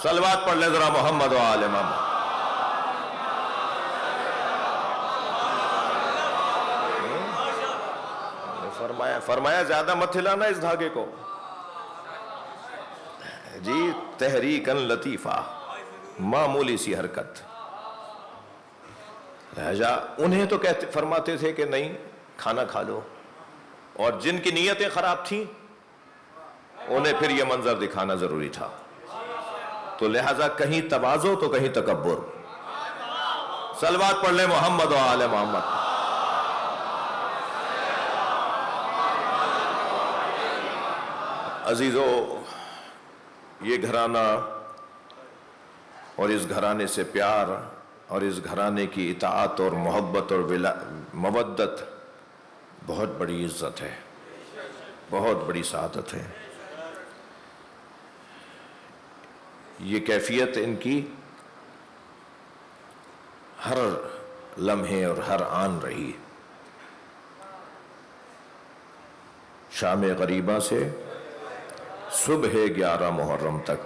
S2: صلوات پڑھ لیں ذرا محمد و آل محمد۔ فرمایا زیادہ مت ہلانا اس دھاگے کو جی، تحریکاً لطیفہ، معمولی سی حرکت۔ لہذا انہیں تو فرماتے تھے کہ نہیں کھانا کھا لو، اور جن کی نیتیں خراب تھیں انہیں پھر یہ منظر دکھانا ضروری تھا، تو لہذا کہیں تواضع تو کہیں تکبر۔ صلوات پڑھ لیں محمد و آل محمد۔ عزیزو، یہ گھرانہ اور اس گھرانے سے پیار اور اس گھرانے کی اطاعت اور محبت اور مودت بہت بڑی عزت ہے، بہت بڑی سعادت ہے۔ یہ کیفیت ان کی ہر لمحے اور ہر آن رہی۔ شام غریبہ سے صبح 11 محرم تک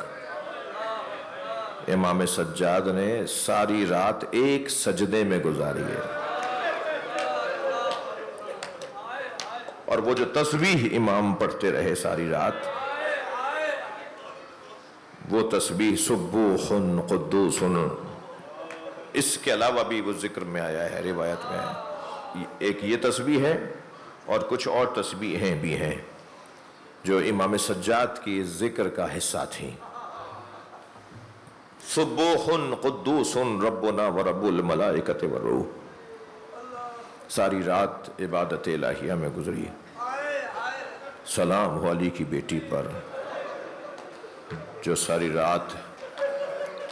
S2: امام سجاد نے ساری رات ایک سجدے میں گزاری ہے، اور وہ جو تسبیح امام پڑھتے رہے ساری رات، وہ تسبیح سبوح قدوس، اس کے علاوہ بھی وہ ذکر میں آیا ہے، روایت میں ہے، ایک یہ تسبیح ہے اور کچھ اور تسبیحیں بھی ہیں جو امام سجاد کی ذکر کا حصہ تھیں۔ سبوح قدوس ربنا ورب الملائکۃ والروح۔ ساری رات عبادت الہیہ میں گزری. سلام ہو علی کی بیٹی پر جو ساری رات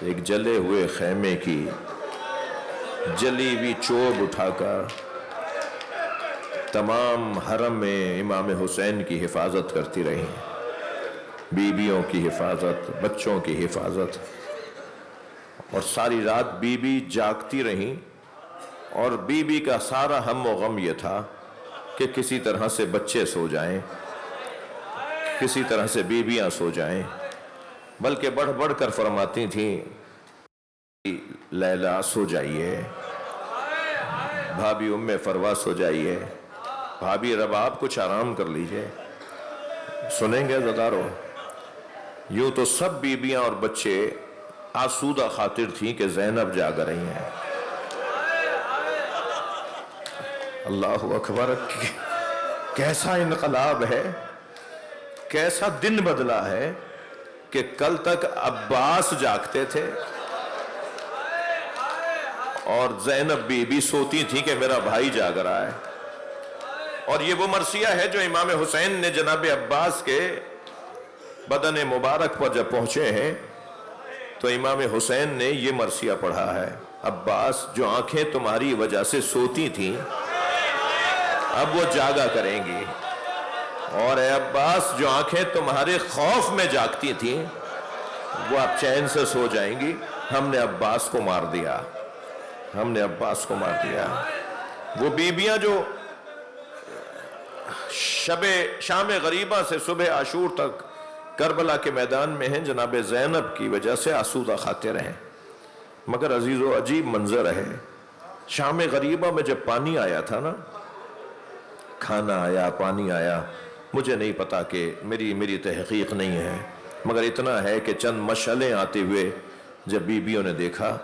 S2: ایک جلے ہوئے خیمے کی جلی ہوئی چوب اٹھا کر تمام حرم میں امام حسین کی حفاظت کرتی رہی. بیویوں کی حفاظت، بچوں کی حفاظت، اور ساری رات بی بی جاگتی رہیں. اور بی بی کا سارا ہم و غم یہ تھا کہ کسی طرح سے بچے سو جائیں، کسی طرح سے بیویاں سو جائیں. بلکہ بڑھ بڑھ کر فرماتی تھیں لیلا سو جائیے، بھابھی ام فروا سو جائیے، بھابھی رباب کچھ آرام کر لیجئے. سنیں گے عزادارو، یوں تو سب بیویاں اور بچے آسودہ خاطر تھیں کہ زینب جاگ رہی ہیں. اللہ اکبر، کیسا انقلاب ہے، کیسا دن بدلا ہے کہ کل تک عباس جاگتے تھے اور زینب بی بی سوتی تھی کہ میرا بھائی جاگ رہا ہے. اور یہ وہ مرثیہ ہے جو امام حسین نے جناب عباس کے بدن مبارک پر جب پہنچے ہیں تو امام حسین نے یہ مرثیہ پڑھا ہے: عباس جو آنکھیں تمہاری وجہ سے سوتی تھیں اب وہ جاگا کریں گی، اور اے عباس جو آنکھیں تمہارے خوف میں جاگتی تھیں وہ اب چین سے سو جائیں گی. ہم نے عباس کو مار دیا، ہم نے عباس کو مار دیا. وہ بیویاں جو شام غریبہ سے صبح عاشور تک کربلا کے میدان میں ہیں، جناب زینب کی وجہ سے آسودہ خاطر ہیں. مگر عزیز و عجیب منظر ہے، شام غریبہ میں جب پانی آیا تھا نا، کھانا آیا، پانی آیا، مجھے نہیں پتا کہ میری تحقیق نہیں ہے، مگر اتنا ہے کہ چند مشعلیں آتے ہوئے جب بیویوں نے دیکھا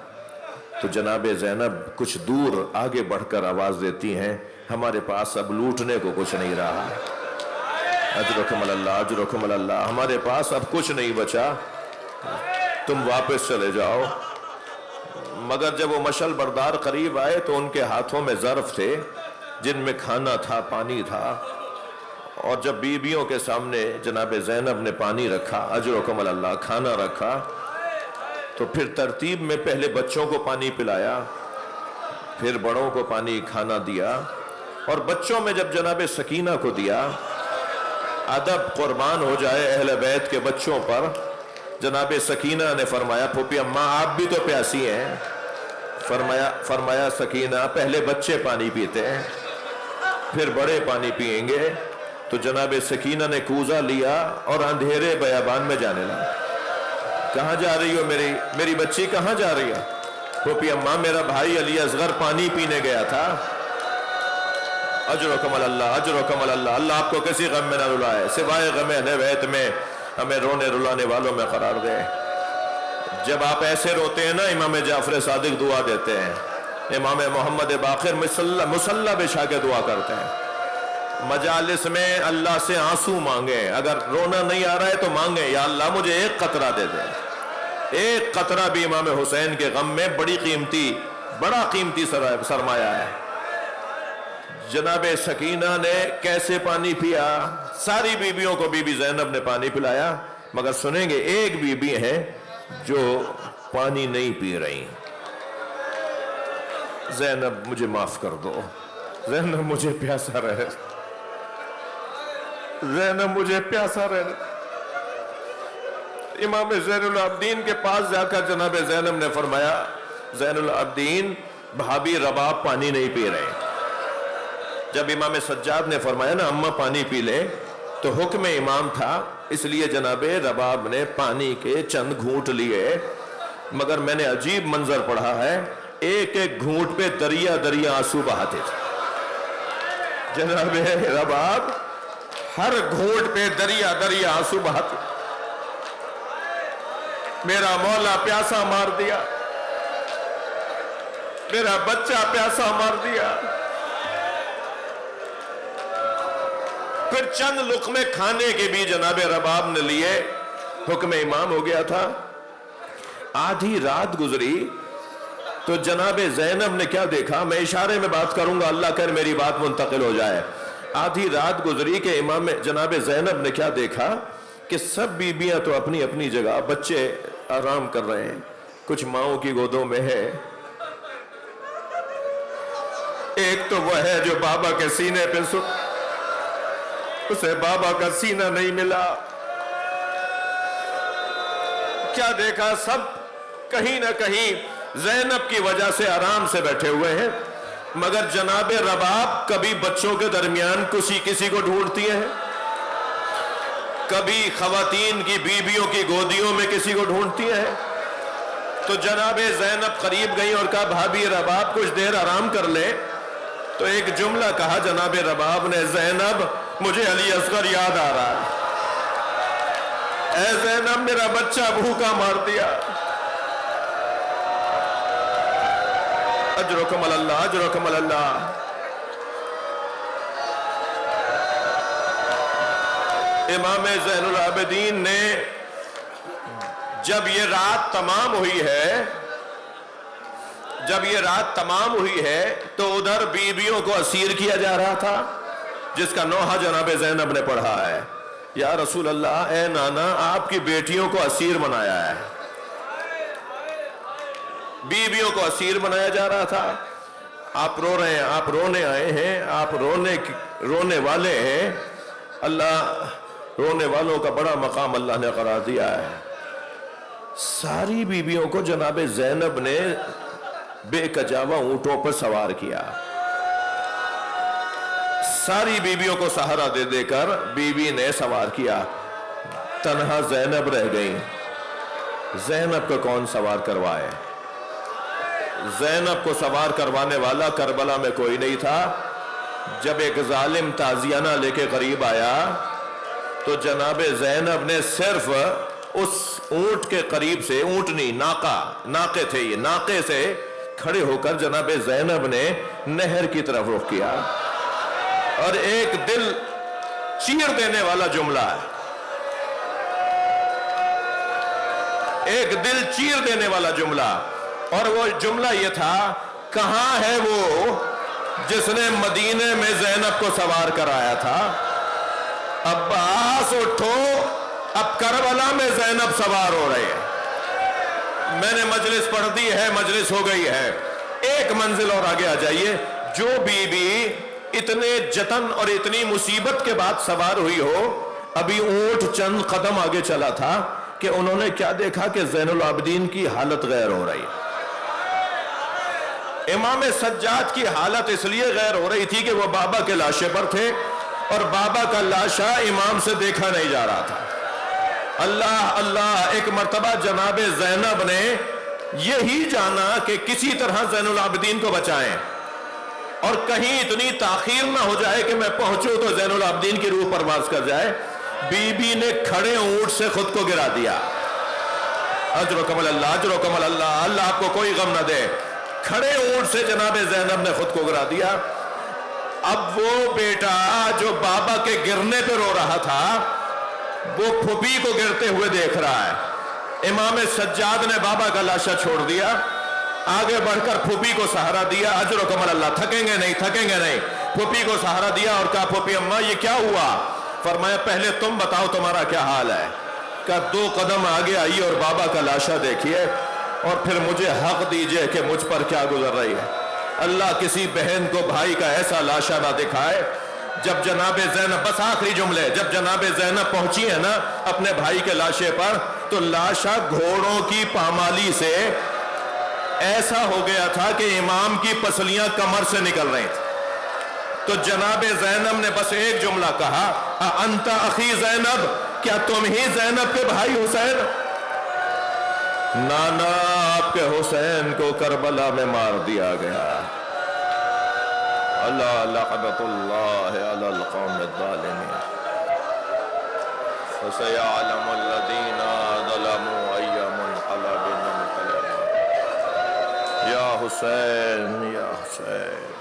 S2: تو جناب زینب کچھ دور آگے بڑھ کر آواز دیتی ہیں: ہمارے پاس اب لوٹنے کو کچھ نہیں رہا، اجرکم اللہ، اجرکم اللہ، ہمارے پاس اب کچھ نہیں بچا، تم واپس چلے جاؤ. مگر جب وہ مشعل بردار قریب آئے تو ان کے ہاتھوں میں ظرف تھے جن میں کھانا تھا، پانی تھا. اور جب بیویوں کے سامنے جناب زینب نے پانی رکھا، اجرکم اللہ، کھانا رکھا، تو پھر ترتیب میں پہلے بچوں کو پانی پلایا، پھر بڑوں کو پانی کھانا دیا، اور بچوں میں جب جناب سکینہ کو دیا، ادب قربان ہو جائے اہل بیت کے بچوں پر، جناب سکینہ نے فرمایا: پھوپھی اماں آپ بھی تو پیاسی ہیں. فرمایا سکینہ پہلے بچے پانی پیتے ہیں پھر بڑے پانی پئیں گے. تو جناب سکینہ نے کوزہ لیا اور اندھیرے بیابان میں جانے لگا. کہاں جا رہی ہو میری بچی، کہاں جا رہی ہے؟ پھوپھی اماں میرا بھائی علی اصغر پانی پینے گیا تھا. اجرکم اللہ، اجرکم اللہ، اللہ آپ کو کسی غم میں نہ رلائے، سوائے غم اہل بیت میں ہمیں رونے رلانے والوں میں قرار دے. جب آپ ایسے روتے ہیں نا، امام جعفر صادق دعا دیتے ہیں، امام محمد باقر مصلی بچھا کے دعا کرتے ہیں. مجالس میں اللہ سے آنسو مانگیں، اگر رونا نہیں آ رہا ہے تو مانگیں: یا اللہ مجھے ایک قطرہ دے دے. ایک قطرہ بھی امام حسین کے غم میں بڑا قیمتی سرمایہ ہے. جناب سکینہ نے کیسے پانی پیا؟ ساری بیویوں کو بی بی زینب نے پانی پلایا، مگر سنیں گے ایک بیوی ہے جو پانی نہیں پی رہی. زینب مجھے معاف کر دو، زینب مجھے پیاسا رہے، زینب مجھے پیاسا رہے. امام زین العابدین کے پاس جا کر جناب زینب نے فرمایا: زین العابدین بھابھی رباب پانی نہیں پی رہے. جب امام سجاد نے فرمایا نا اماں پانی پی لے، تو حکم امام تھا، اس لیے جناب رباب نے پانی کے چند گھونٹ لیے. مگر میں نے عجیب منظر پڑھا ہے، ایک ایک گھونٹ پہ دریا دریا آنسو بہاتے تھے. جناب رباب ہر گھونٹ پہ دریا دریا آنسو بہاتے. میرا مولا پیاسا مار دیا، میرا بچہ پیاسا مار دیا. پھر چند لقمے کھانے کے بھی جناب رباب نے لیے، حکم امام ہو گیا تھا. آدھی رات گزری تو جناب زینب نے کیا دیکھا؟ میں اشارے میں بات کروں گا، اللہ کر میری بات منتقل ہو جائے۔ آدھی رات گزری کہ امام جناب زینب نے کیا دیکھا کہ سب بیویاں تو اپنی اپنی جگہ، بچے آرام کر رہے ہیں، کچھ ماؤں کی گودوں میں ہے، ایک تو وہ ہے جو بابا کے سینے پہ اسے بابا کا سینہ نہیں ملا۔ کیا دیکھا؟ سب کہیں نہ کہیں زینب کی وجہ سے آرام سے بیٹھے ہوئے ہیں، مگر جناب رباب کبھی بچوں کے درمیان کسی کو ڈھونڈتی ہیں، کبھی خواتین کی بیویوں کی گودیوں میں کسی کو ڈھونڈتی ہیں۔ تو جناب زینب قریب گئی اور کہا بھابی رباب کچھ دیر آرام کر لے۔ تو ایک جملہ کہا جناب رباب نے، زینب مجھے علی اصغر یاد آ رہا ہے، اے زینب میرا بچہ بھوکا مار دیا۔ اجرکم اللہ، اجرکم اللہ۔ امام زین العابدین نے جب یہ رات تمام ہوئی ہے تو ادھر بیویوں کو اسیر کیا جا رہا تھا، جس کا نوحہ جناب زینب نے پڑھا ہے۔ یا رسول اللہ، اے نانا آپ کی بیٹیوں کو اسیر بنایا ہے، بیویوں کو اسیر بنایا جا رہا تھا، آپ رو رہے ہیں، آپ رونے آئے ہیں، آپ رونے والے ہیں، اللہ رونے والوں کا بڑا مقام اللہ نے قرار دیا ہے۔ ساری بیویوں کو جناب زینب نے بے کجاوہ اونٹوں پر سوار کیا، ساری بیویوں کو سہارا دے دے کر بیوی نے سوار کیا، تنہا زینب رہ گئی۔ زینب کو کون سوار کروائے؟ زینب کو سوار کروانے والا کربلا میں کوئی نہیں تھا۔ جب ایک ظالم تازیانہ لے کے قریب آیا تو جناب زینب نے صرف اس اونٹ کے قریب سے، اونٹنی ناقے تھے، یہ ناقے سے کھڑے ہو کر جناب زینب نے نہر کی طرف رخ کیا، اور ایک دل چیر دینے والا جملہ ہے، ایک دل چیر دینے والا جملہ، اور وہ جملہ یہ تھا، کہاں ہے وہ جس نے مدینے میں زینب کو سوار کرایا تھا؟ عباس اٹھو، اب کربلا میں زینب سوار ہو رہی ہے۔ میں نے مجلس پڑھ دی ہے، مجلس ہو گئی ہے، ایک منزل اور آگے آ جائیے۔ جو بی بی اتنے جتن اور اتنی مصیبت کے بعد سوار ہوئی ہو، ابھی اونٹ چند قدم آگے چلا تھا کہ انہوں نے کیا دیکھا کہ زین العابدین کی حالت غیر ہو رہی ہے۔ امام سجاد کی حالت اس لیے غیر ہو رہی تھی کہ وہ بابا کے لاشے پر تھے، اور بابا کا لاشا امام سے دیکھا نہیں جا رہا تھا۔ اللہ اللہ، ایک مرتبہ جناب زینب نے یہی جانا کہ کسی طرح زین العابدین کو بچائیں، اور کہیں اتنی تاخیر نہ ہو جائے کہ میں پہنچوں تو زین العابدین کی روح پرواز کر جائے، بی بی نے کھڑے اونٹ سے خود کو گرا دیا۔ اجرکم اللہ، اجرکم اللہ، اللہ آپ کو کوئی غم نہ دے۔ کھڑے اونٹ سے جناب زینب نے خود کو گرا دیا۔ اب وہ بیٹا جو بابا کے گرنے پہ رو رہا تھا، وہ پھوپھی کو گرتے ہوئے دیکھ رہا ہے۔ امام سجاد نے بابا کا لاشا چھوڑ دیا، آگے بڑھ کر پھوپھی کو سہارا دیا۔ اجرکم اللہ، تھکیں گے نہیں، تھکیں گے نہیں۔ پھوپھی کو سہارا دیا اور کہا پھوپھی اماں یہ کیا ہوا؟ فرمایا پہلے تم بتاؤ تمہارا کیا حال ہے؟ کہا 2 قدم آگے آئی اور بابا کا لاشا دیکھیے، اور پھر مجھے حق دیجئے کہ مجھ پر کیا گزر رہی ہے۔ اللہ کسی بہن کو بھائی کا ایسا لاشا نہ دکھائے۔ جب جناب زینب، بس آخری جملے، جب جناب زینب پہنچی ہے نا اپنے بھائی کے لاشے پر، تو لاشا گھوڑوں کی پامالی سے ایسا ہو گیا تھا کہ امام کی پسلیاں کمر سے نکل رہی تھیں۔ تو جناب زینب نے بس ایک جملہ کہا، انت اخی زینب، کیا تم ہی زینب کے بھائی حسین؟ نانا آپ کے حسین کو کربلا میں مار دیا گیا۔ اللہ لعنت اللہ علی القوم الظالمین، فسيعلم الذين ظلموا أي منقلب ينقلبون۔ یا حسین، یا حسین۔